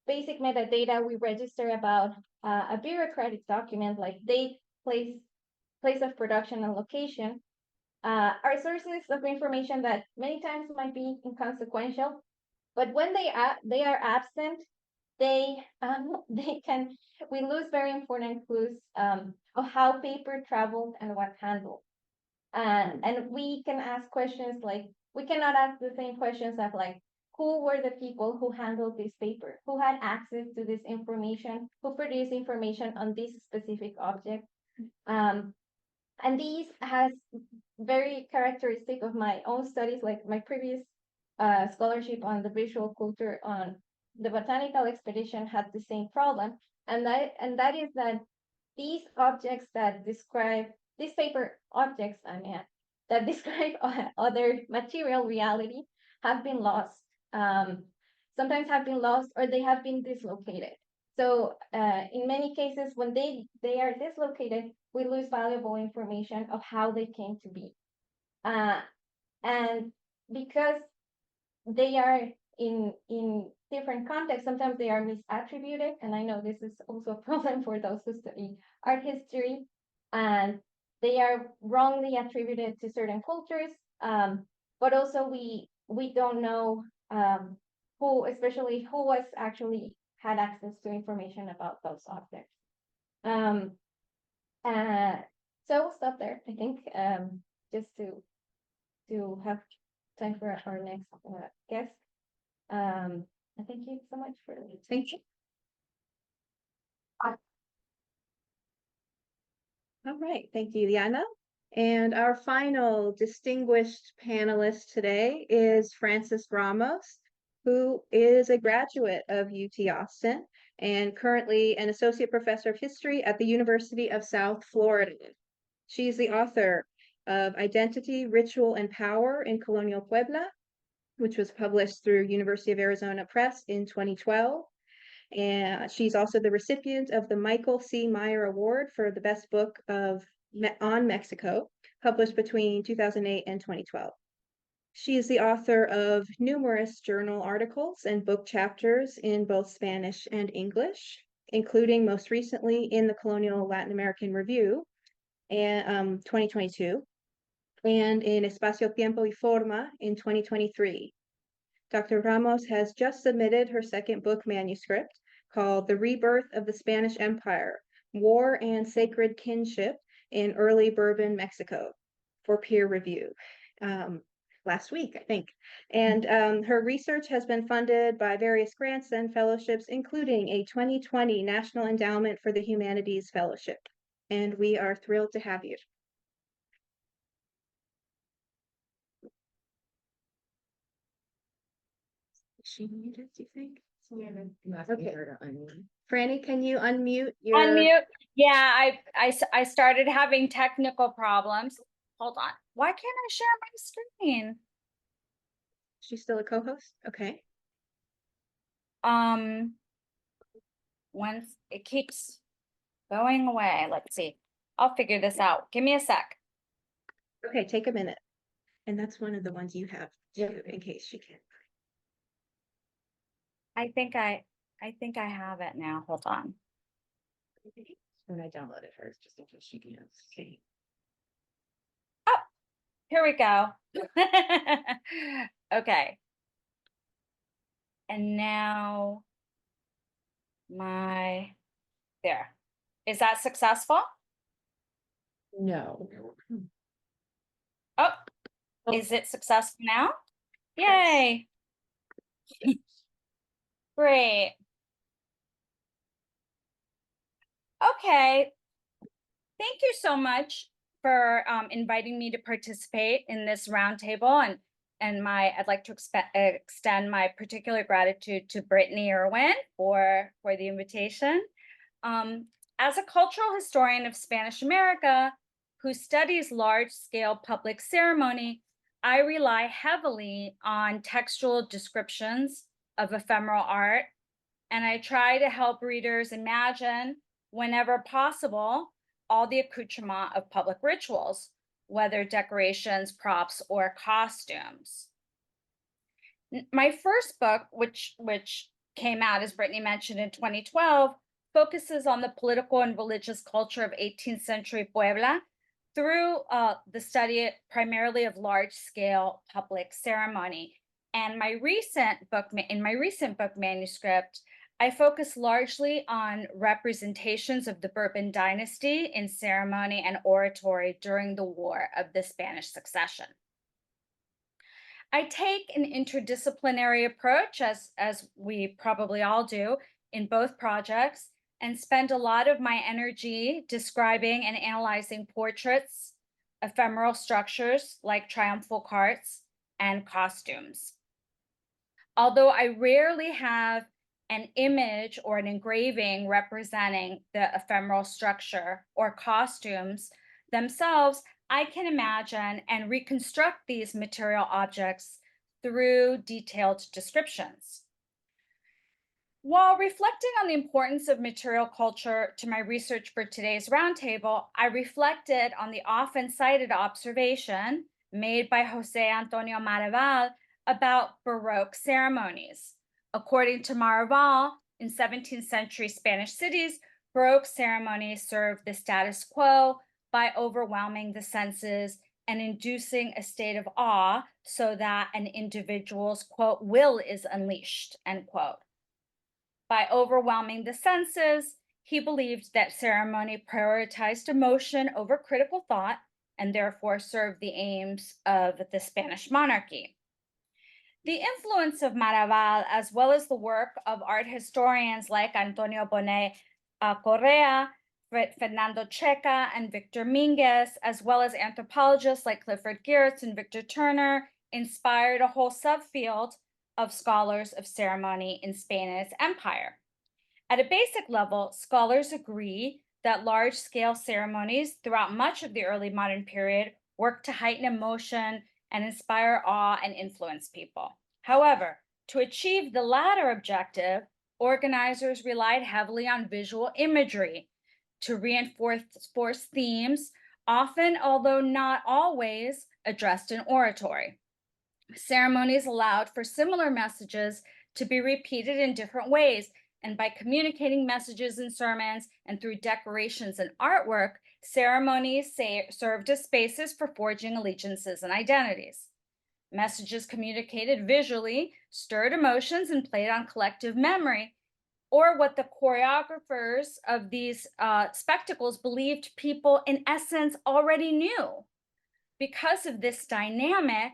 basic metadata we register about a bureaucratic document like date, place of production and location are sources of information that many times might be inconsequential, but when they are absent, we lose very important clues of how paper traveled and was handled. And we can ask questions like, we cannot ask the same questions of like, who were the people who handled this paper? Who had access to this information? Who produced information on this specific object? And these has very characteristic of my own studies, like my previous scholarship on the visual culture on the botanical expedition had the same problem. And that is that these objects that describe, these paper objects, that describe other material reality have been lost. Sometimes have been lost or they have been dislocated. So in many cases, when they are dislocated, we lose valuable information of how they came to be. And because they are in different contexts, sometimes they are misattributed. And I know this is also a problem for those who study art history. And they are wrongly attributed to certain cultures. But also we don't know who was actually had access to information about those objects. So we'll stop there, I think, just to have time for our next guest. Thank you so much for listening. Thank you. All right, thank you, Diana. And our final distinguished panelist today is Frances Ramos, who is a graduate of UT Austin and currently an associate professor of history at the University of South Florida. She's the author of Identity, Ritual, and Power in Colonial Puebla, which was published through University of Arizona Press in 2012. And she's also the recipient of the Michael C. Meyer Award for the best book on Mexico, published between 2008 and 2012. She is the author of numerous journal articles and book chapters in both Spanish and English, including most recently in the Colonial Latin American Review and 2022, and in Espacio Tiempo y Forma in 2023. Dr. Ramos has just submitted her second book manuscript called The Rebirth of the Spanish Empire, War and Sacred Kinship in Early Bourbon Mexico for peer review. Last week, I think. And her research has been funded by various grants and fellowships, including a 2020 National Endowment for the Humanities Fellowship. And we are thrilled to have you. Is she muted, do you think? Okay. Franny, can you unmute your... Unmute. Yeah, I started having technical problems. Hold on. Why can't I share my screen? She's still a co-host? Okay. Once it keeps going away. Let's see. I'll figure this out. Give me a sec. Okay, take a minute. And that's one of the ones you have too, in case she can't. I think I have it now. Hold on. And I downloaded hers just in case she can't see. Oh, here we go. Okay. And now there. Is that successful? No. Oh, is it successful now? Yay. Great. Okay. Thank you so much for inviting me to participate in this roundtable, and I'd like to extend my particular gratitude to Brittany Erwin for the invitation. As a cultural historian of Spanish America who studies large-scale public ceremony, I rely heavily on textual descriptions of ephemeral art, and I try to help readers imagine, whenever possible, all the accoutrement of public rituals, whether decorations, props, or costumes. My first book, which came out, as Brittany mentioned, in 2012, focuses on the political and religious culture of 18th century Puebla through the study primarily of large-scale public ceremony. And in my recent book manuscript, I focus largely on representations of the Bourbon dynasty in ceremony and oratory during the War of the Spanish Succession. I take an interdisciplinary approach, as we probably all do in both projects, and spend a lot of my energy describing and analyzing portraits, ephemeral structures like triumphal carts, and costumes. Although I rarely have an image or an engraving representing the ephemeral structure or costumes themselves, I can imagine and reconstruct these material objects through detailed descriptions. While reflecting on the importance of material culture to my research for today's roundtable, I reflected on the often cited observation made by Jose Antonio Maraval about Baroque ceremonies. According to Maraval, in 17th century Spanish cities, Baroque ceremonies served the status quo by overwhelming the senses and inducing a state of awe so that an individual's, quote, will is unleashed, end quote. By overwhelming the senses, he believed that ceremony prioritized emotion over critical thought and therefore served the aims of the Spanish monarchy. The influence of Maraval, as well as the work of art historians like Antonio Bonet Correa, Fernando Checa, and Victor Minguez, as well as anthropologists like Clifford Geertz and Victor Turner, inspired a whole subfield of scholars of ceremony in Spain and its empire. At a basic level, scholars agree that large-scale ceremonies throughout much of the early modern period work to heighten emotion and inspire awe and influence people. However, to achieve the latter objective, organizers relied heavily on visual imagery to reinforce themes, often, although not always, addressed in oratory. Ceremonies allowed for similar messages to be repeated in different ways, and by communicating messages in sermons and through decorations and artwork, ceremonies served as spaces for forging allegiances and identities. Messages communicated visually stirred emotions and played on collective memory, or what the choreographers of these spectacles believed people in essence already knew. Because of this dynamic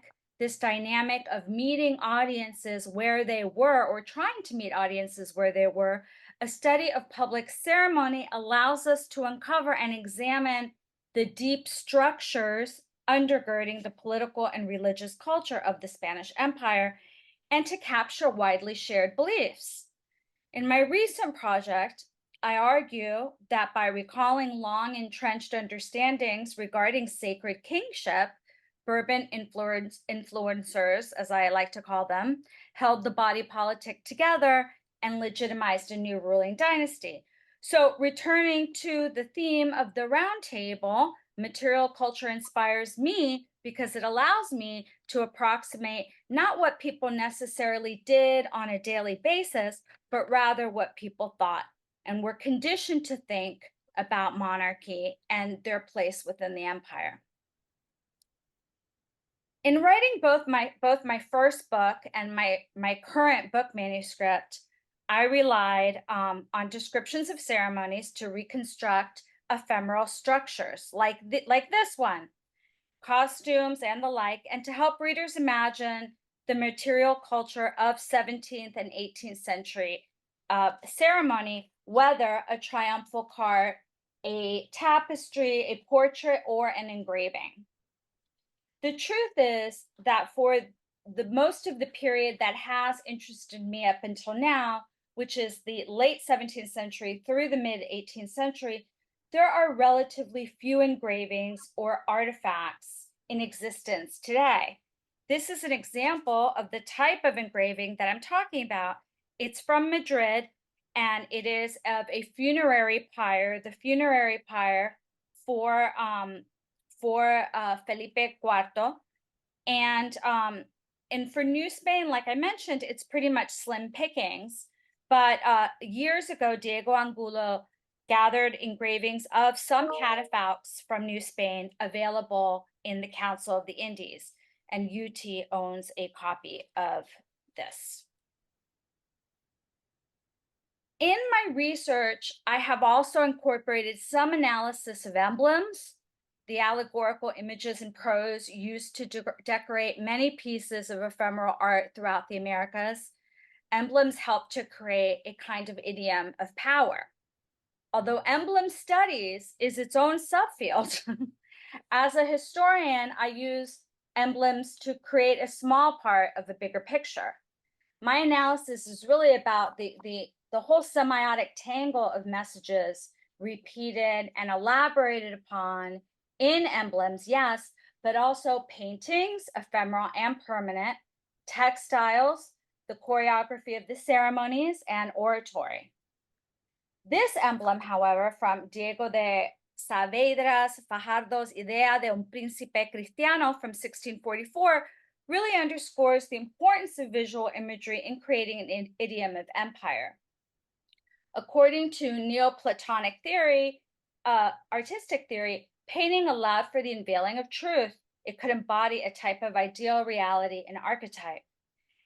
of meeting audiences where they were, or trying to meet audiences where they were, a study of public ceremony allows us to uncover and examine the deep structures undergirding the political and religious culture of the Spanish Empire, and to capture widely shared beliefs. In my recent project, I argue that by recalling long entrenched understandings regarding sacred kingship, Bourbon influencers, as I like to call them, held the body politic together and legitimized a new ruling dynasty. So returning to the theme of the Roundtable, material culture inspires me because it allows me to approximate not what people necessarily did on a daily basis, but rather what people thought and were conditioned to think about monarchy and their place within the empire. In writing both my first book and my current book manuscript, I relied on descriptions of ceremonies to reconstruct ephemeral structures like this one, costumes and the like, and to help readers imagine the material culture of 17th and 18th century ceremony, whether a triumphal cart, a tapestry, a portrait, or an engraving. The truth is that for the most of the period that has interested me up until now, which is the late 17th century through the mid 18th century, there are relatively few engravings or artifacts in existence today. This is an example of the type of engraving that I'm talking about. It's from Madrid, and it is of a funerary pyre, the funerary pyre for Felipe IV. And for New Spain, like I mentioned, it's pretty much slim pickings. But years ago, Diego Angulo gathered engravings of some catafalques from New Spain available in the Council of the Indies, and UT owns a copy of this. In my research, I have also incorporated some analysis of emblems, the allegorical images and prose used to decorate many pieces of ephemeral art throughout the Americas. Emblems help to create a kind of idiom of power. Although emblem studies is its own subfield, as a historian, I use emblems to create a small part of the bigger picture. My analysis is really about the whole semiotic tangle of messages repeated and elaborated upon in emblems, yes, but also paintings, ephemeral and permanent, textiles, the choreography of the ceremonies, and oratory. This emblem, however, from Diego de Saavedra's Fajardo's Idea de un Príncipe Cristiano from 1644 really underscores the importance of visual imagery in creating an idiom of empire. According to Neoplatonic theory, artistic theory, painting allowed for the unveiling of truth. It could embody a type of ideal reality and archetype.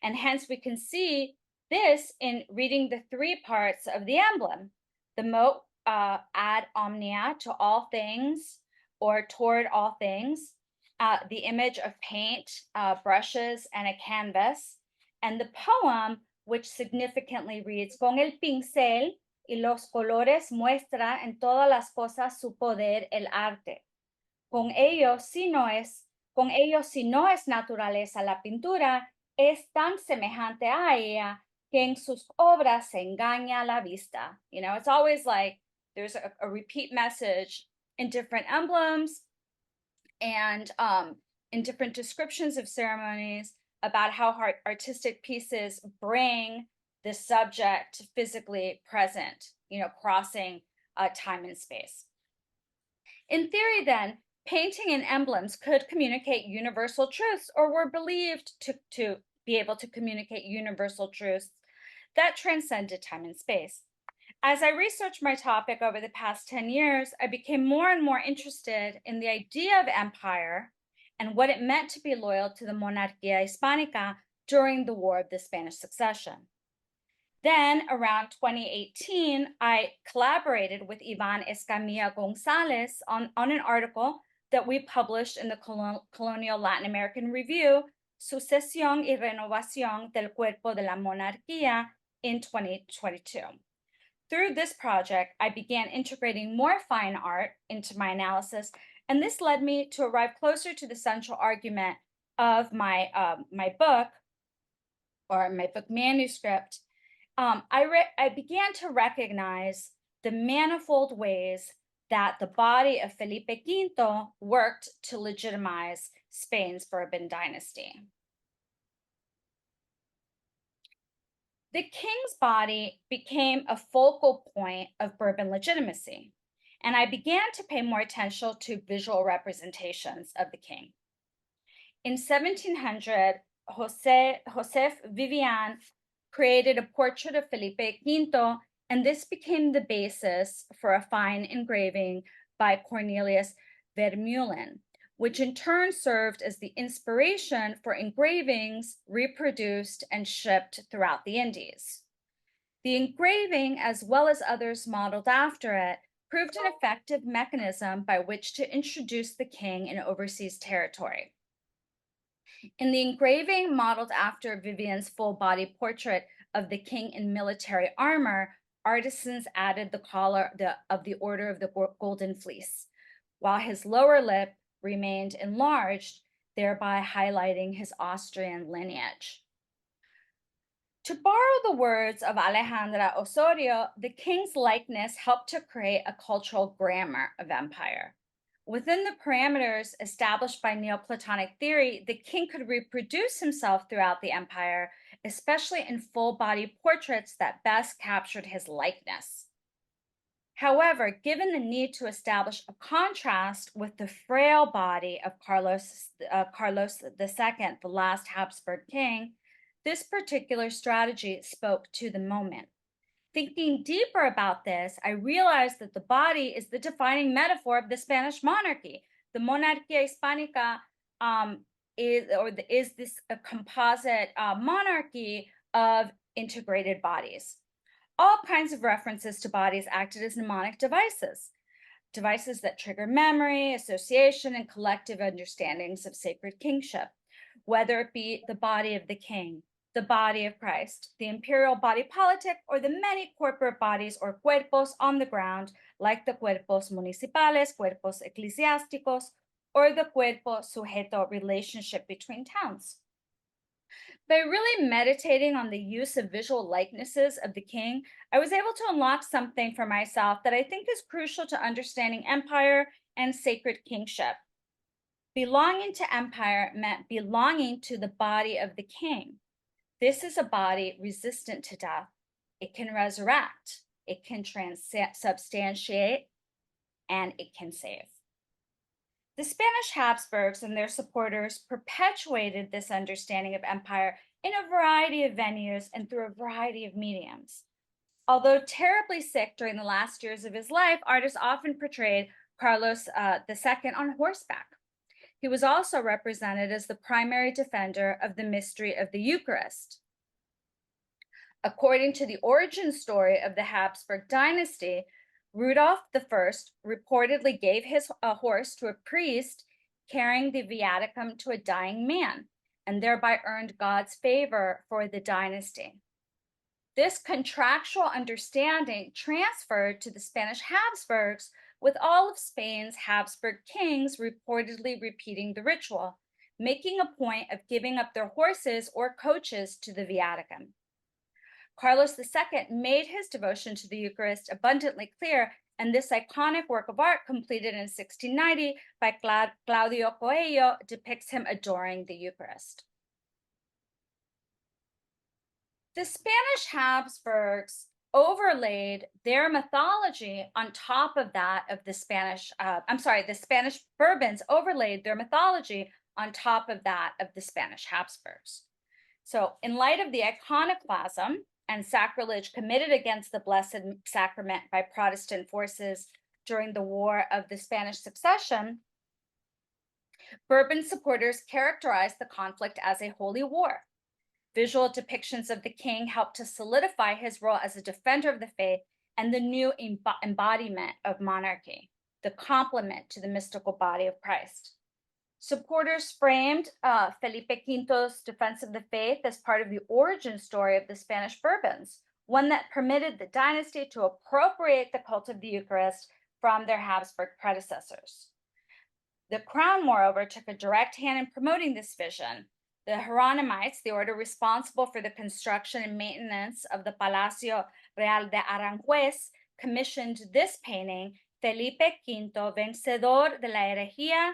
And hence we can see this in reading the three parts of the emblem. The mote ad omnia, to all things, or toward all things, the image of paint, brushes, and a canvas, and the poem, which significantly reads, con el pincel y los colores muestra en todas las cosas su poder el arte. Con ello, si no es naturaleza la pintura, es tan semejante a ella que en sus obras se engaña la vista. You know, it's always like there's a repeat message in different emblems and in different descriptions of ceremonies about how artistic pieces bring the subject physically present, crossing time and space. In theory, then, painting and emblems could communicate universal truths, or were believed to be able to communicate universal truths that transcended time and space. As I researched my topic over the past 10 years, I became more and more interested in the idea of empire and what it meant to be loyal to the Monarquía Hispánica during the War of the Spanish Succession. Then, around 2018, I collaborated with Iván Escamilla González on an article that we published in the Colonial Latin American Review, Sucesión y Renovación del Cuerpo de la Monarquía, in 2022. Through this project, I began integrating more fine art into my analysis, and this led me to arrive closer to the central argument of my book, or my book manuscript. I began to recognize the manifold ways that the body of Felipe V worked to legitimize Spain's Bourbon dynasty. The king's body became a focal point of Bourbon legitimacy, and I began to pay more attention to visual representations of the king. In 1700, Joseph Vivian created a portrait of Felipe V, and this became the basis for a fine engraving by Cornelius Vermeulen, which in turn served as the inspiration for engravings reproduced and shipped throughout the Indies. The engraving, as well as others modeled after it, proved an effective mechanism by which to introduce the king in overseas territory. In the engraving modeled after Vivian's full-body portrait of the king in military armor, artisans added the collar of the Order of the Golden Fleece, while his lower lip remained enlarged, thereby highlighting his Austrian lineage. To borrow the words of Alejandra Osorio, the king's likeness helped to create a cultural grammar of empire. Within the parameters established by Neoplatonic theory, the king could reproduce himself throughout the empire, especially in full-body portraits that best captured his likeness. However, given the need to establish a contrast with the frail body of Carlos II, the last Habsburg king, this particular strategy spoke to the moment. Thinking deeper about this, I realized that the body is the defining metaphor of the Spanish monarchy. The Monarquía Hispánica is this a composite monarchy of integrated bodies. All kinds of references to bodies acted as mnemonic devices that trigger memory, association, and collective understandings of sacred kingship, whether it be the body of the king, the body of Christ, the imperial body politic, or the many corporate bodies or cuerpos on the ground, like the cuerpos municipales, cuerpos eclesiásticos, or the cuerpo sujeto relationship between towns. By really meditating on the use of visual likenesses of the king, I was able to unlock something for myself that I think is crucial to understanding empire and sacred kingship. Belonging to empire meant belonging to the body of the king. This is a body resistant to death. It can resurrect, it can substantiate, and it can save. The Spanish Habsburgs and their supporters perpetuated this understanding of empire in a variety of venues and through a variety of mediums. Although terribly sick during the last years of his life, artists often portrayed Carlos II on horseback. He was also represented as the primary defender of the mystery of the Eucharist. According to the origin story of the Habsburg dynasty, Rudolph I reportedly gave his horse to a priest carrying the viaticum to a dying man, and thereby earned God's favor for the dynasty. This contractual understanding transferred to the Spanish Habsburgs, with all of Spain's Habsburg kings reportedly repeating the ritual, making a point of giving up their horses or coaches to the viaticum. Carlos II made his devotion to the Eucharist abundantly clear, and this iconic work of art, completed in 1690 by Claudio Coello, depicts him adoring the Eucharist. The Spanish Habsburgs overlaid their mythology on top of that of the Spanish, the Spanish Bourbons overlaid their mythology on top of that of the Spanish Habsburgs. So in light of the iconoclasm and sacrilege committed against the Blessed Sacrament by Protestant forces during the War of the Spanish Succession, Bourbon supporters characterized the conflict as a holy war. Visual depictions of the king helped to solidify his role as a defender of the faith and the new embodiment of monarchy, the complement to the mystical body of Christ. Supporters framed Felipe Quinto's defense of the faith as part of the origin story of the Spanish Bourbons, one that permitted the dynasty to appropriate the cult of the Eucharist from their Habsburg predecessors. The crown, moreover, took a direct hand in promoting this vision. The Hieronymites, the order responsible for the construction and maintenance of the Palacio Real de Aranjuez, commissioned this painting, Felipe Quinto, Vencedor de la Herejía,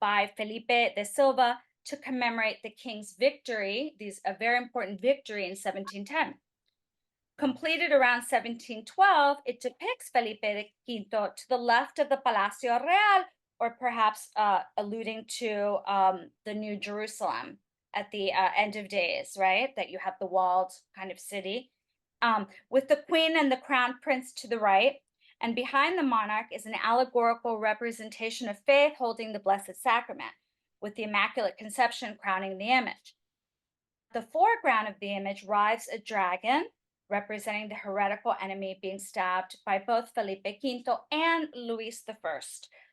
by Felipe de Silva, to commemorate the king's victory, a very important victory in 1710. Completed around 1712, it depicts Felipe de Quinto to the left of the Palacio Real, or perhaps alluding to the New Jerusalem at the end of days, right? That you have the walled kind of city, with the queen and the crown prince to the right. And behind the monarch is an allegorical representation of faith holding the Blessed Sacrament, with the Immaculate Conception crowning the image. The foreground of the image rides a dragon, representing the heretical enemy being stabbed by both Felipe Quinto and Luis I,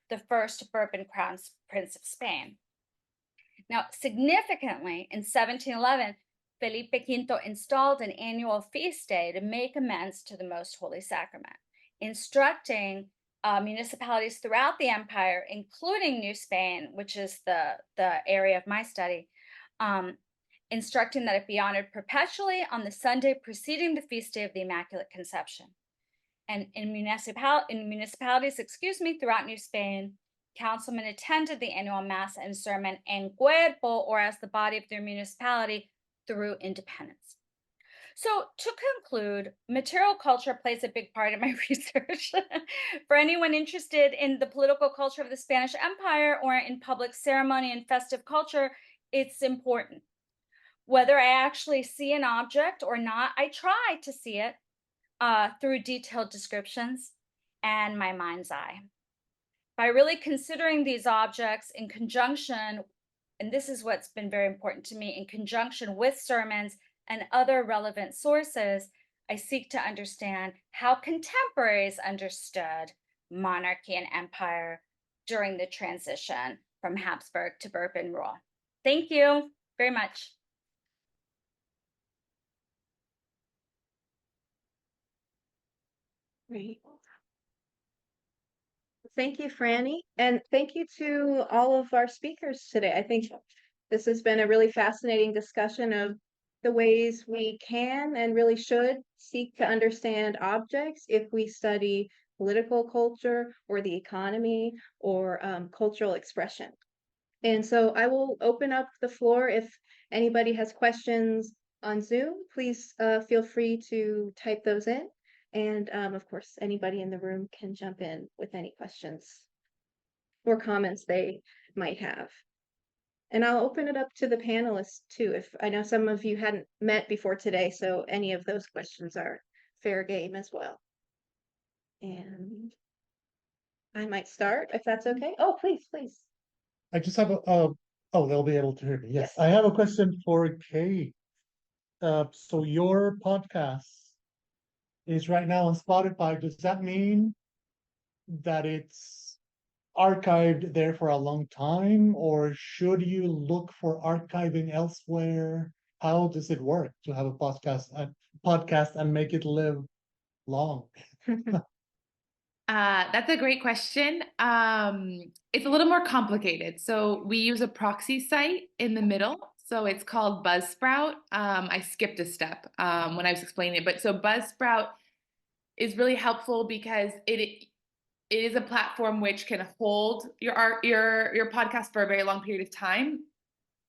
the first Bourbon crowned Prince of Spain. Now, significantly, in 1711, Felipe Quinto installed an annual feast day to make amends to the Most Holy Sacrament, instructing municipalities throughout the empire, including New Spain, which is the area of my study, instructing that it be honored perpetually on the Sunday preceding the feast day of the Immaculate Conception. And in municipalities, throughout New Spain, councilmen attended the annual mass and sermon en cuerpo, or as the body of their municipality, through independence. So to conclude, material culture plays a big part in my research. For anyone interested in the political culture of the Spanish Empire or in public ceremony and festive culture, it's important. Whether I actually see an object or not, I try to see it through detailed descriptions and my mind's eye. By really considering these objects in conjunction, and this is what's been very important to me, in conjunction with sermons and other relevant sources, I seek to understand how contemporaries understood monarchy and empire during the transition from Habsburg to Bourbon rule. Thank you very much. Great. Thank you, Franny, and thank you to all of our speakers today. I think this has been a really fascinating discussion of the ways we can and really should seek to understand objects if we study political culture or the economy or cultural expression. And so I will open up the floor. If anybody has questions on Zoom, please feel free to type those in. And of course, anybody in the room can jump in with any questions or comments they might have. And I'll open it up to the panelists too, if I know some of you hadn't met before today, so any of those questions are fair game as well. And I might start if that's okay. Oh, please. I just have oh, they'll be able to hear me. Yes, Yes. I have a question for Kate. So your podcast is right now on Spotify. Does that mean that it's archived there for a long time, or should you look for archiving elsewhere? How does it work to have a podcast and make it live long? That's a great question. It's a little more complicated. So we use a proxy site in the middle. So it's called Buzzsprout. I skipped a step when I was explaining it, but so Buzzsprout is really helpful because it is a platform which can hold your podcast for a very long period of time.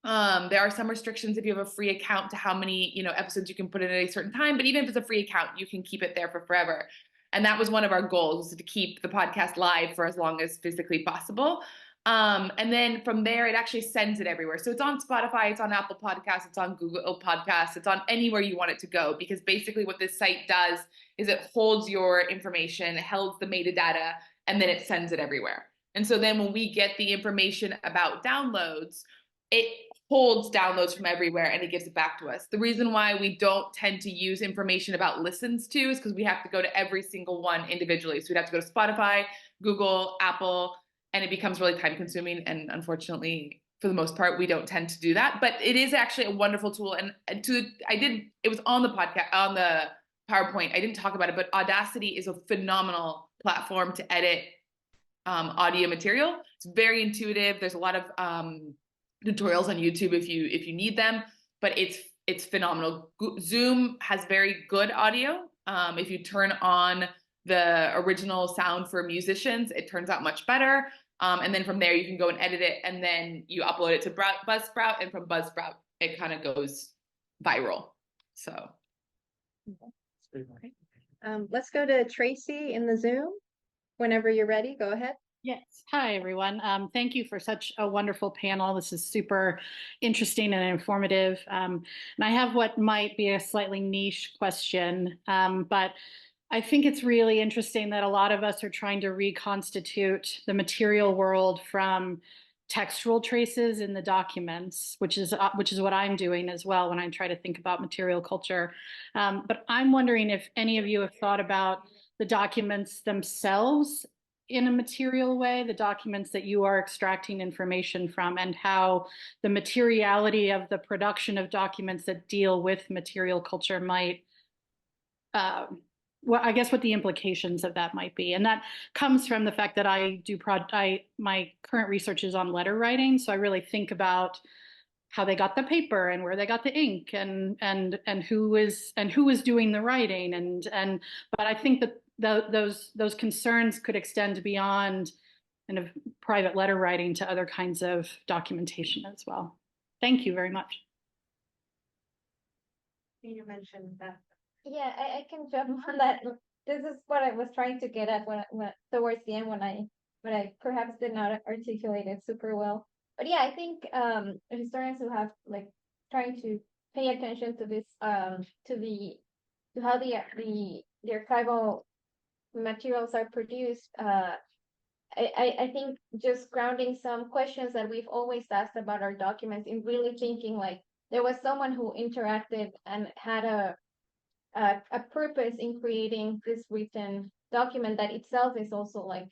There are some restrictions if you have a free account to how many, episodes you can put in at a certain time, but even if it's a free account, you can keep it there for forever. And that was one of our goals, was to keep the podcast live for as long as physically possible. And then from there, it actually sends it everywhere. So it's on Spotify, it's on Apple Podcasts, it's on Google Podcasts, it's on anywhere you want it to go, because basically what this site does is it holds your information, it holds the metadata, and then it sends it everywhere. And so then when we get the information about downloads, it holds downloads from everywhere and it gives it back to us. The reason why we don't tend to use information about listens to is because we have to go to every single one individually. So we'd have to go to Spotify, Google, Apple, and it becomes really time consuming. And unfortunately, for the most part, we don't tend to do that. But it is actually a wonderful tool. And it was on the podcast, on the PowerPoint. I didn't talk about it, but Audacity is a phenomenal platform to edit audio material. It's very intuitive. There's a lot of tutorials on YouTube if you need them, but it's phenomenal. Zoom has very good audio. If you turn on the original sound for musicians, it turns out much better. And then from there you can go and edit it, and then you upload it to Buzzsprout, and from Buzzsprout it kind of goes viral. So let's go to Tracy in the Zoom. Whenever you're ready, go ahead. Yes. Hi, everyone. Thank you for such a wonderful panel. This is super interesting and informative. And I have what might be a slightly niche question, but I think it's really interesting that a lot of us are trying to reconstitute the material world from textual traces in the documents, which is what I'm doing as well when I try to think about material culture. But I'm wondering if any of you have thought about the documents themselves in a material way, the documents that you are extracting information from, and how the materiality of the production of documents that deal with material culture might, well, I guess what the implications of that might be. And that comes from the fact that my current research is on letter writing. So I really think about how they got the paper and where they got the ink and who was doing the writing. But I think that those concerns could extend beyond kind of private letter writing to other kinds of documentation as well. Thank you very much. You mentioned that. Yeah, I can jump on that. This is what I was trying to get at when towards the end when I perhaps did not articulate it super well. But yeah, I think historians who have like trying to pay attention to this to how the archival materials are produced. I think just grounding some questions that we've always asked about our documents in really thinking like there was someone who interacted and had a purpose in creating this written document that itself is also like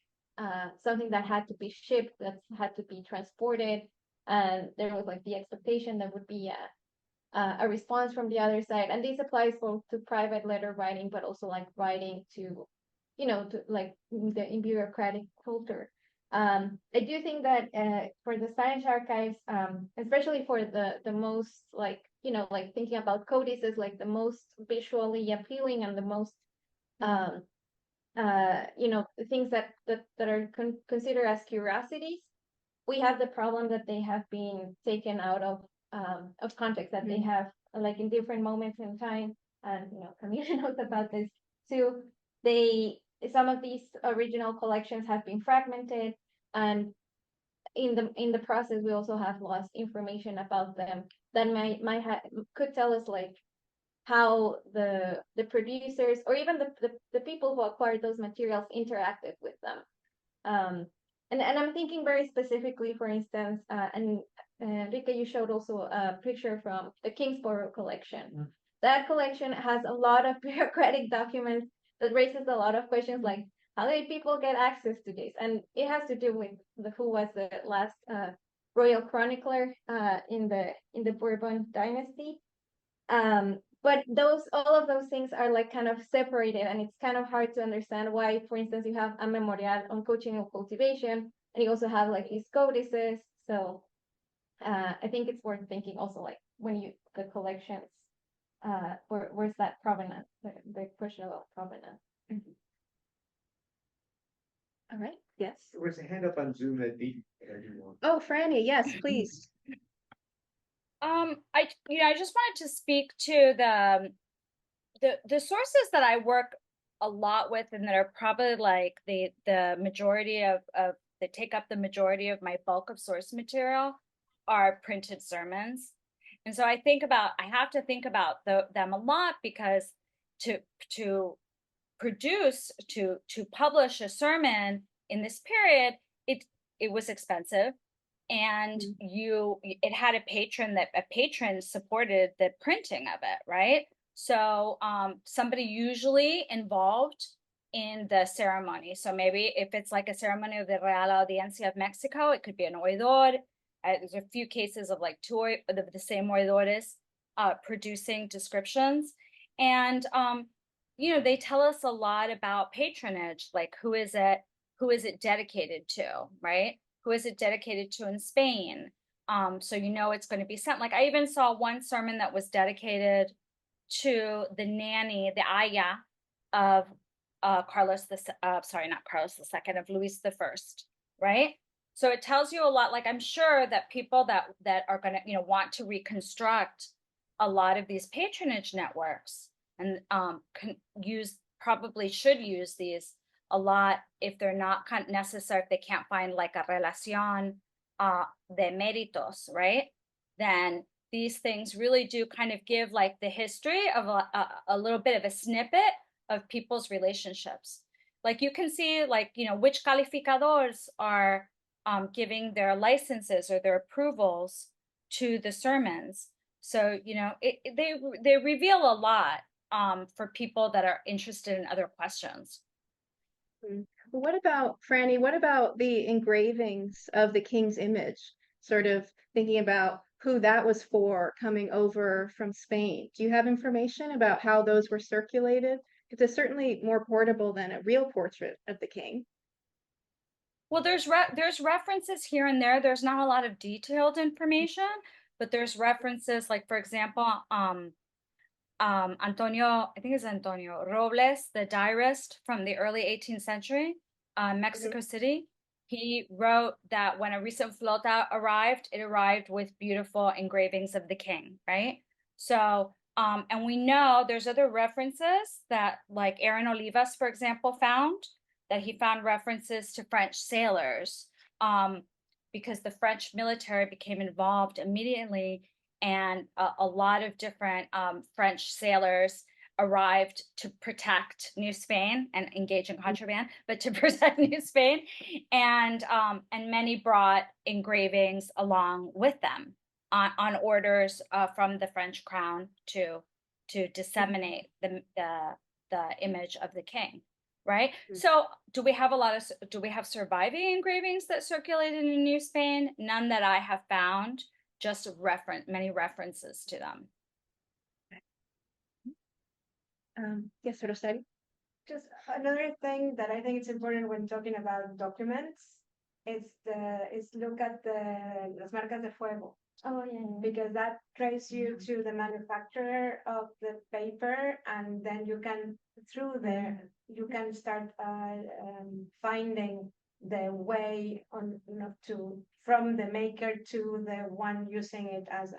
something that had to be shipped, that had to be transported, and there was like the expectation that would be a response from the other side. And this applies both to private letter writing, but also like writing to, to like in bureaucratic culture. I do think that for the Spanish archives, especially for the most like, like thinking about codices, like the most visually appealing and the most, things that are considered as curiosities, we have the problem that they have been taken out of context, that they have like in different moments in time, and Camila knows about this too. Some of these original collections have been fragmented, and in the process we also have lost information about them that could tell us like how the producers or even the people who acquired those materials interacted with them. And I'm thinking very specifically, for instance, and Enrique, you showed also a picture from the Kingsborough collection. That collection has a lot of bureaucratic documents that raises a lot of questions like, how did people get access to this? And it has to do with who was the last royal chronicler in the Bourbon dynasty. But all of those things are like kind of separated, and it's kind of hard to understand why, for instance, you have a memorial on coaching and cultivation, and you also have like these codices. So I think it's worth thinking also like when the collections, where's that provenance, the question about provenance. All right. Yes. There was a hand up on Zoom that beat everyone. Oh, Franny, yes, please. I just wanted to speak to the sources that I work a lot with, and that are probably like the majority of that take up the majority of my bulk of source material, are printed sermons. And so I have to think about them a lot, because to produce, to publish a sermon in this period, it was expensive, and it had a patron supported the printing of it, right? So somebody usually involved in the ceremony. So maybe if it's like a ceremony of the Real Audiencia of Mexico, it could be an oidor. There's a few cases of like two of the same oidores producing descriptions. And they tell us a lot about patronage, like who is it dedicated to, right? Who is it dedicated to in Spain? So it's going to be sent. Like I even saw one sermon that was dedicated to the nanny, the aya of not Carlos II, of Luis I, right? So it tells you a lot. Like I'm sure that people that are going to want to reconstruct a lot of these patronage networks, and probably should use these a lot if they're not necessary, if they can't find like a relación de méritos, right? Then these things really do kind of give like the history of a little bit of a snippet of people's relationships. Like you can see like, which calificadores are giving their licenses or their approvals to the sermons. So, they reveal a lot for people that are interested in other questions. What about, Franny, what about the engravings of the king's image? Sort of thinking about who that was for coming over from Spain. Do you have information about how those were circulated? Because it's certainly more portable than a real portrait of the king. Well, there's references here and there. There's not a lot of detailed information, but there's references, like for example, Antonio Robles, the diarist from the early 18th century, Mexico City. He wrote that when a recent flota arrived, it arrived with beautiful engravings of the king, right? So, and we know there's other references that, like Aaron Olivas, for example, he found references to French sailors, because the French military became involved immediately, and a lot of different French sailors arrived to protect New Spain and engage in contraband, but to protect New Spain, and many brought engravings along with them on orders from the French crown to disseminate the image of the king, right? So do we have surviving engravings that circulated in New Spain? None that I have found, just many references to them. Yes, Rosario. Just another thing that I think it's important when talking about documents is look at las marcas de fuego. Oh yeah. Because that traces you to the manufacturer of the paper, and then you can through there you can start finding the way on from the maker to the one using it as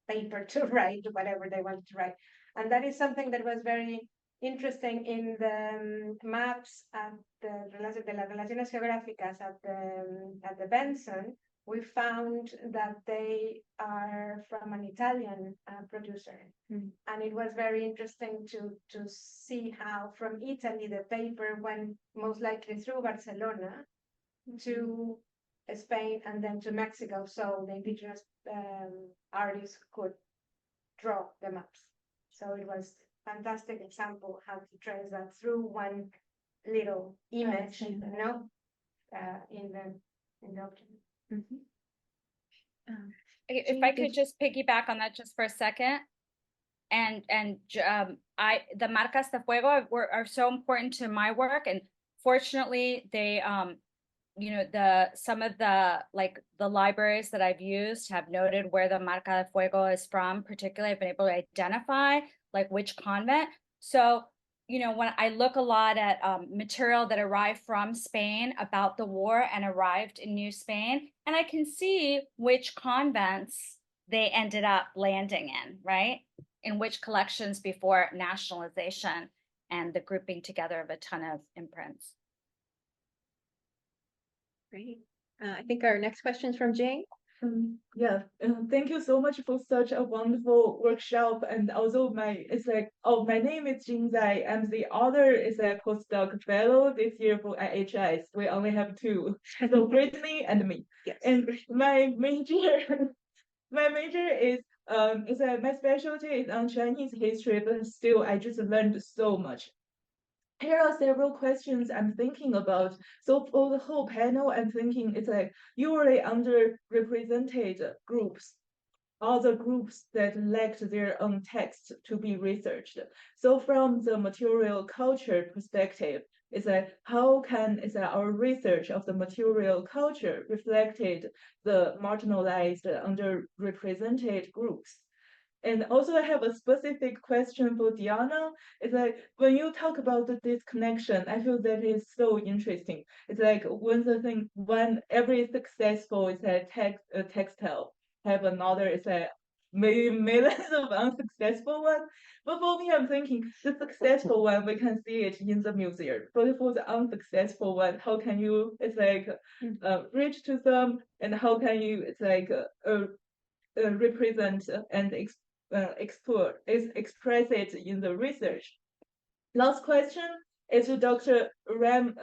paper to write whatever they want to write. And that is something that was very interesting in the maps at de las relaciones geográficas at the Benson. We found that they are from an Italian producer, and it was very interesting to see how from Italy the paper went most likely through Barcelona to Spain and then to Mexico, so the indigenous artists could draw the maps. So it was a fantastic example how to trace that through one little image, in the document. If I could just piggyback on that just for a second, and the marcas de fuego are so important to my work, and fortunately they some of the libraries that I've used have noted where the marca de fuego is from. Particularly, I've been able to identify like which convent. So when I look a lot at material that arrived from Spain about the war and arrived in New Spain, and I can see which convents they ended up landing in, right? In which collections before nationalization and the grouping together of a ton of imprints. Great. I think our next question is from Jane. Thank you so much for such a wonderful workshop. And also my name is Jing Zai. I'm the author is a postdoc fellow this year for IHS. We only have two, so Brittany and me. Yes. And my major is my specialty is on Chinese history, but still I just learned so much. Here are several questions I'm thinking about. So for the whole panel, I'm thinking it's like usually underrepresented groups, other groups that lacked their own text to be researched. So from the material culture perspective, it's like how can our research of the material culture reflected the marginalized, underrepresented groups? And also I have a specific question for Diana. It's like when you talk about the disconnection, I feel that is so interesting. It's like when every successful textile have another, it's like maybe millions of unsuccessful one. But for me, I'm thinking the successful one, we can see it in the museum. But for the unsuccessful one, how can you, reach to them, and how can you, represent and express it in the research? Last question is to Dr. Ramos.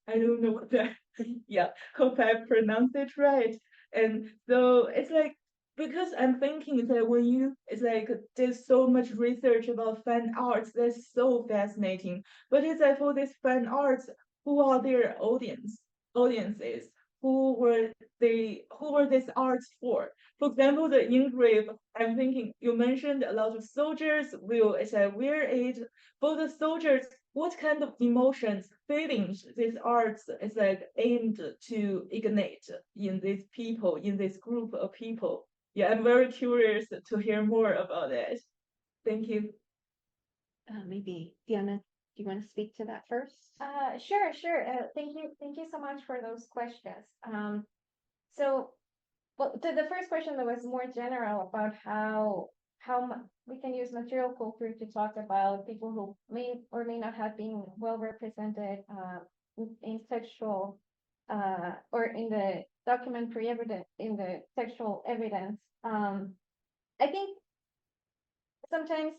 I don't know what that, hope I pronounced it right. And so it's like, because I'm thinking that when there's so much research about fine arts, that's so fascinating. But it's like for this fine arts, who are their audiences? Who were these arts for? For example, the engrave, I'm thinking you mentioned a lot of soldiers will wear it. For the soldiers, what kind of emotions, feelings these arts is aimed to ignite in these people, in this group of people? Yeah, I'm very curious to hear more about it. Thank you. Maybe Diana, do you want to speak to that first? Sure. Thank you so much for those questions. Well, to the first question that was more general about how we can use material culture to talk about people who may or may not have been well represented in textual or in the documentary evidence, in the textual evidence. I think sometimes,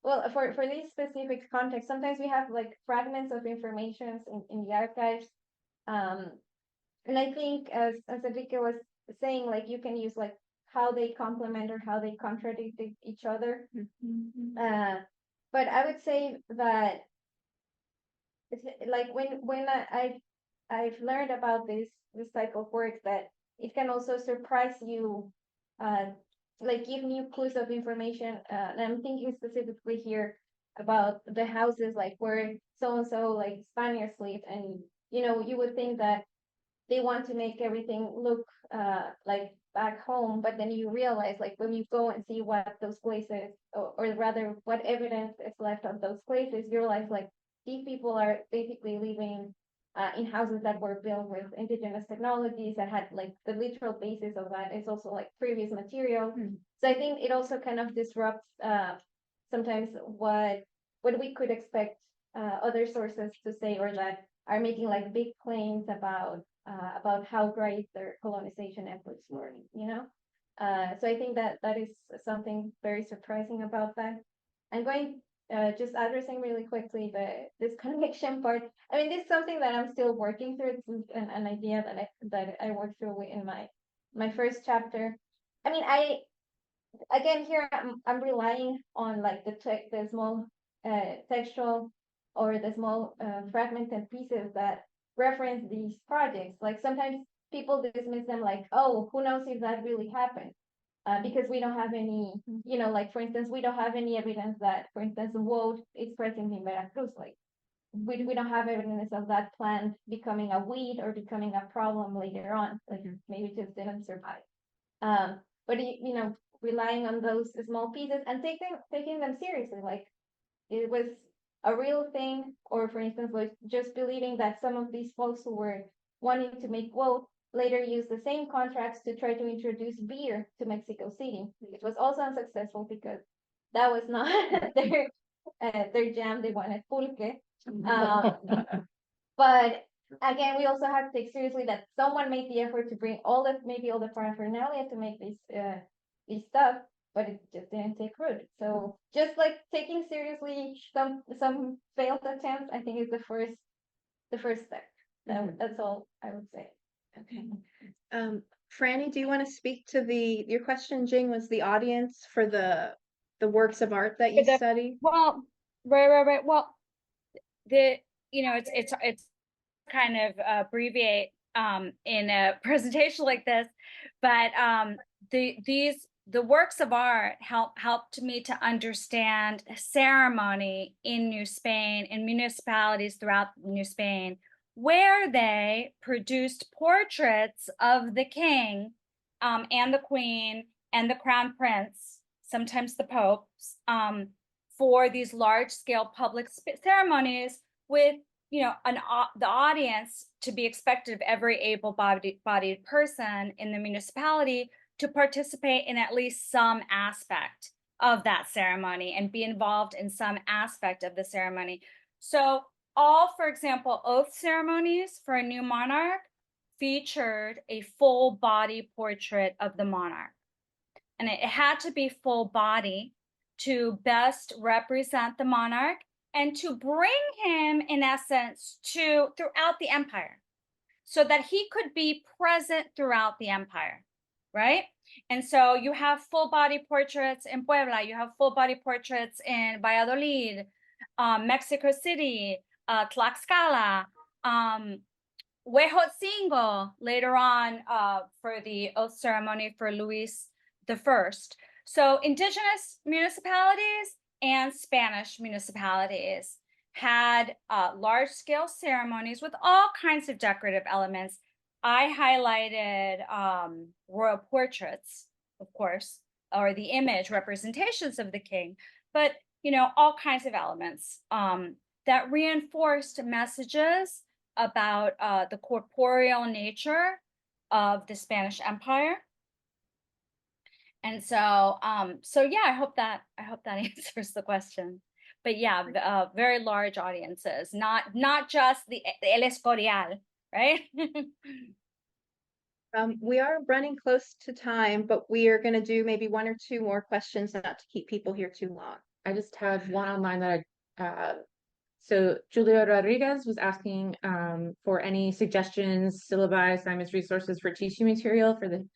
well, for this specific context, sometimes we have like fragments of information in the archives. And I think as Enrique was saying, like you can use like how they complement or how they contradict each other. But I would say that it's like when I've learned about this type of work, that it can also surprise you, like give new clues of information. And I'm thinking specifically here about the houses, like where so and so like Spaniards live, and you would think that they want to make everything look like back home, but then you realize, like when you go and see what those places, or rather what evidence is left of those places, you realize like these people are basically living in houses that were built with indigenous technologies that had like the literal basis of that is also like previous material. So I think it also kind of disrupts sometimes what we could expect other sources to say, or that are making like big claims about how great their colonization efforts were, So I think that is something very surprising about that. I'm going just addressing really quickly this connection part. I mean, this is something that I'm still working through. It's an idea that I worked through in my first chapter. I mean, again here I'm relying on like the small textual or the small fragmented pieces that reference these projects. Like sometimes people dismiss them like, oh, who knows if that really happened, because we don't have any, like for instance, we don't have any evidence that, for instance, woad is present in Veracruz. Like we don't have evidence of that plant becoming a weed or becoming a problem later on. Like maybe it just didn't survive. But relying on those small pieces and taking them seriously, like it was a real thing, or for instance, like just believing that some of these folks who were wanting to make wool later used the same contracts to try to introduce beer to Mexico City, which was also unsuccessful because that was not their jam. They wanted pulque. But again, we also have to take seriously that someone made the effort to bring all the paraphernalia to make this stuff, but it just didn't take root. So just like taking seriously some failed attempts, I think is the first step. That's all I would say. Okay. Franny, do you want to speak to your question, Jing, was the audience for the works of art that you study? Well, right. Well, it's kind of abbreviate in a presentation like this, but the works of art helped me to understand ceremony in New Spain, in municipalities throughout New Spain, where they produced portraits of the king and the queen and the crown prince, sometimes the popes, for these large-scale public ceremonies with the audience to be expected of every able-bodied person in the municipality to participate in at least some aspect of that ceremony and be involved in some aspect of the ceremony. So for example, oath ceremonies for a new monarch featured a full body portrait of the monarch. And it had to be full body to best represent the monarch and to bring him, in essence, throughout the empire so that he could be present throughout the empire, right? And so you have full body portraits in Puebla, you have full body portraits in Valladolid, Mexico City, Tlaxcala, Huejotzingo later on for the oath ceremony for Luis I. So indigenous municipalities and Spanish municipalities had large-scale ceremonies with all kinds of decorative elements. I highlighted royal portraits, of course, or the image representations of the king, but all kinds of elements that reinforced messages about the corporeal nature of the Spanish Empire. And so yeah, I hope that answers the question. But yeah, very large audiences, not just the El Escorial, right? We are running close to time, but we are going to do maybe one or two more questions, not to keep people here too long. I just have one online that so Julia Rodriguez was asking for any suggestions, syllabi, assignments, resources for teaching material for the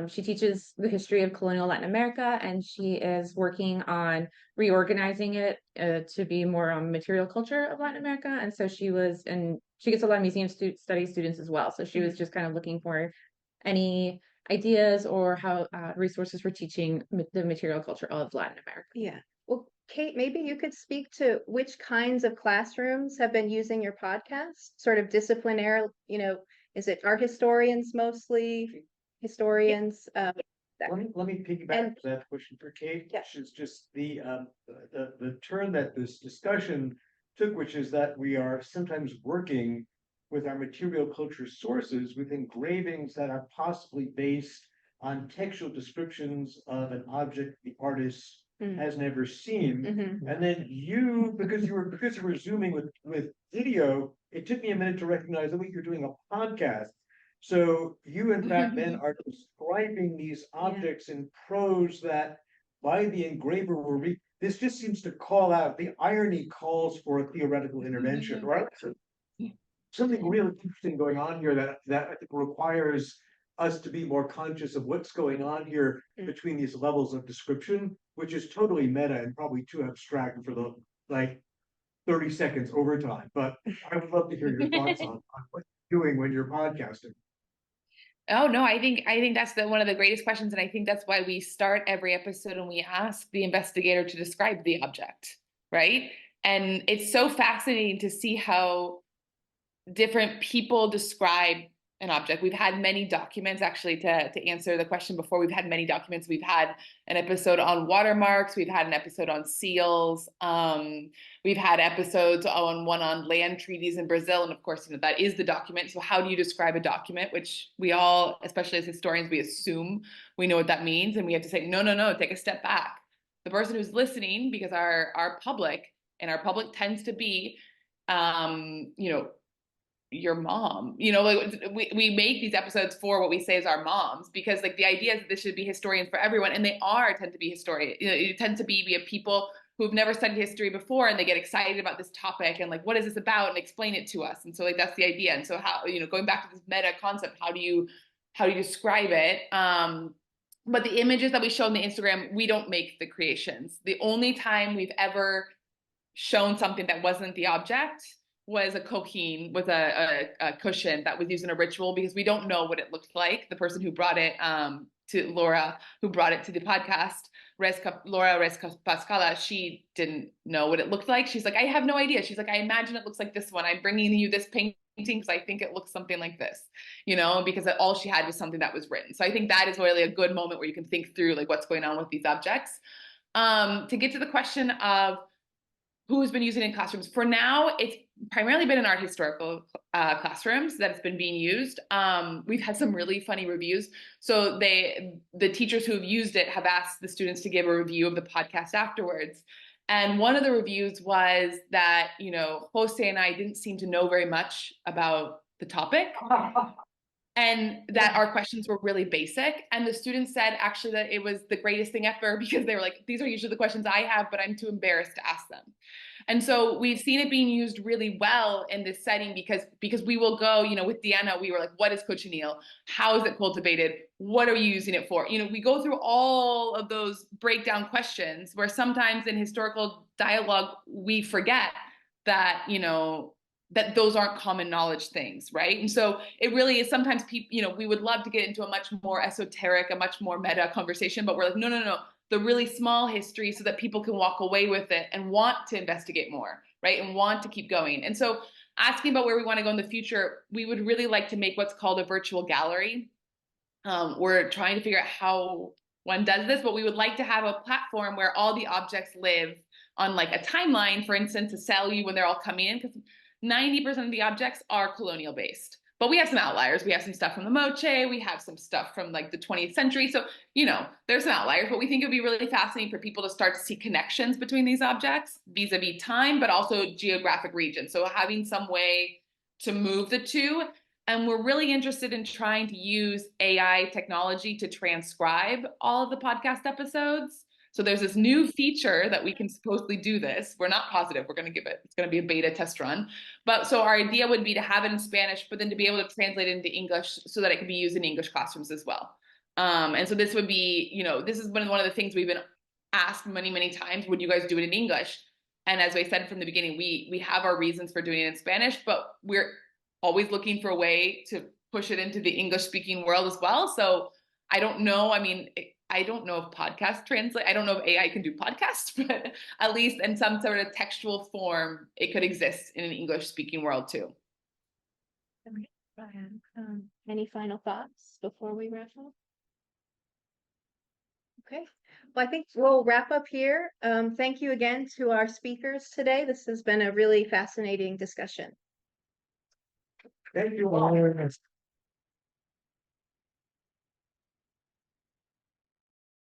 she teaches the history of colonial Latin America, and she is working on reorganizing it to be more on material culture of Latin America. And so she gets a lot of museum studies students as well. So she was just kind of looking for any ideas or how resources for teaching the material culture of Latin America. Yeah. Well, Kate, maybe you could speak to which kinds of classrooms have been using your podcast, sort of disciplinary, is it art historians mostly? Historians. Let me piggyback to that question for Kate, Yeah. which is just the turn that this discussion took, which is that we are sometimes working with our material culture sources with engravings that are possibly based on textual descriptions of an object the artist has never seen. And then because you were zooming with video, it took me a minute to recognize that you're doing a podcast. So you, in fact, then are describing these objects in prose that by the engraver this just seems to call out, the irony calls for a theoretical intervention, right? So something really interesting going on here that I think requires us to be more conscious of what's going on here between these levels of description, which is totally meta and probably too abstract for the 30 seconds overtime. But I would love to hear your thoughts on what you're doing when you're podcasting. Oh no, I think that's one of the greatest questions, and I think that's why we start every episode and we ask the investigator to describe the object, right? And it's so fascinating to see how different people describe an object. We've had many documents, actually, to answer the question before. We've had many documents. We've had an episode on watermarks. We've had an episode on seals. We've had episodes on one on land treaties in Brazil. And of course, that is the document. So how do you describe a document, which we all, especially as historians, we assume we know what that means. And we have to say, no, take a step back. The person who's listening, because our public, and our public tends to be, your mom, like we make these episodes for what we say is our moms, because like the idea is that this should be historians for everyone, and they tend to be historians. It tends to be people who've never studied history before, and they get excited about this topic and like, what is this about, and explain it to us. And so like that's the idea. And so how, going back to this meta concept, how do you describe it? But the images that we show on the Instagram, we don't make the creations. The only time we've ever shown something that wasn't the object was a coquine, with a cushion that was used in a ritual, because we don't know what it looked like. The person who brought it to Laura, who brought it to the podcast, Laura Pascala, she didn't know what it looked like. She's like, I have no idea. She's like, I imagine it looks like this one. I'm bringing you this painting because I think it looks something like this, because all she had was something that was written. So I think that is really a good moment where you can think through like what's going on with these objects. To get to the question of who's been using it in classrooms. For now, it's primarily been in art historical classrooms that it's been being used. We've had some really funny reviews. So the teachers who have used it have asked the students to give a review of the podcast afterwards. And one of the reviews was that, Jose and I didn't seem to know very much about the topic. And that our questions were really basic. And the students said actually that it was the greatest thing ever, because they were like, these are usually the questions I have, but I'm too embarrassed to ask them. And so we've seen it being used really well in this setting, because we will go, with Diana, we were like, what is cochineal? How is it cultivated? What are you using it for? We go through all of those breakdown questions where sometimes in historical dialogue, we forget that, that those aren't common knowledge things, right? And so it really is sometimes people, we would love to get into a much more esoteric, a much more meta conversation, but we're like, no, the really small history, so that people can walk away with it and want to investigate more, right? And want to keep going. And so asking about where we want to go in the future, we would really like to make what's called a virtual gallery. We're trying to figure out how one does this, but we would like to have a platform where all the objects live on like a timeline, for instance, to sell you when they're all coming in, because 90% of the objects are colonial based, but we have some outliers. We have some stuff from the Moche. We have some stuff from like the 20th century. So, there's some outliers, but we think it would be really fascinating for people to start to see connections between these objects vis-a-vis time, but also geographic region. So having some way to move the two. And we're really interested in trying to use AI technology to transcribe all of the podcast episodes. So there's this new feature that we can supposedly do this. We're not positive. We're going to it's going to be a beta test run. But so our idea would be to have it in Spanish, but then to be able to translate it into English so that it can be used in English classrooms as well. And so this would be, this is one of the things we've been asked many, many times, would you guys do it in English? And as I said from the beginning, we have our reasons for doing it in Spanish, but we're always looking for a way to push it into the English speaking world as well. So I don't know. I don't know if podcasts translate. I don't know if AI can do podcasts, but at least in some sort of textual form, it could exist in an English speaking world too. Any final thoughts before we wrap up? Okay, well, I think we'll wrap up here. Thank you again to our speakers today. This has been a really fascinating discussion. Thank you all.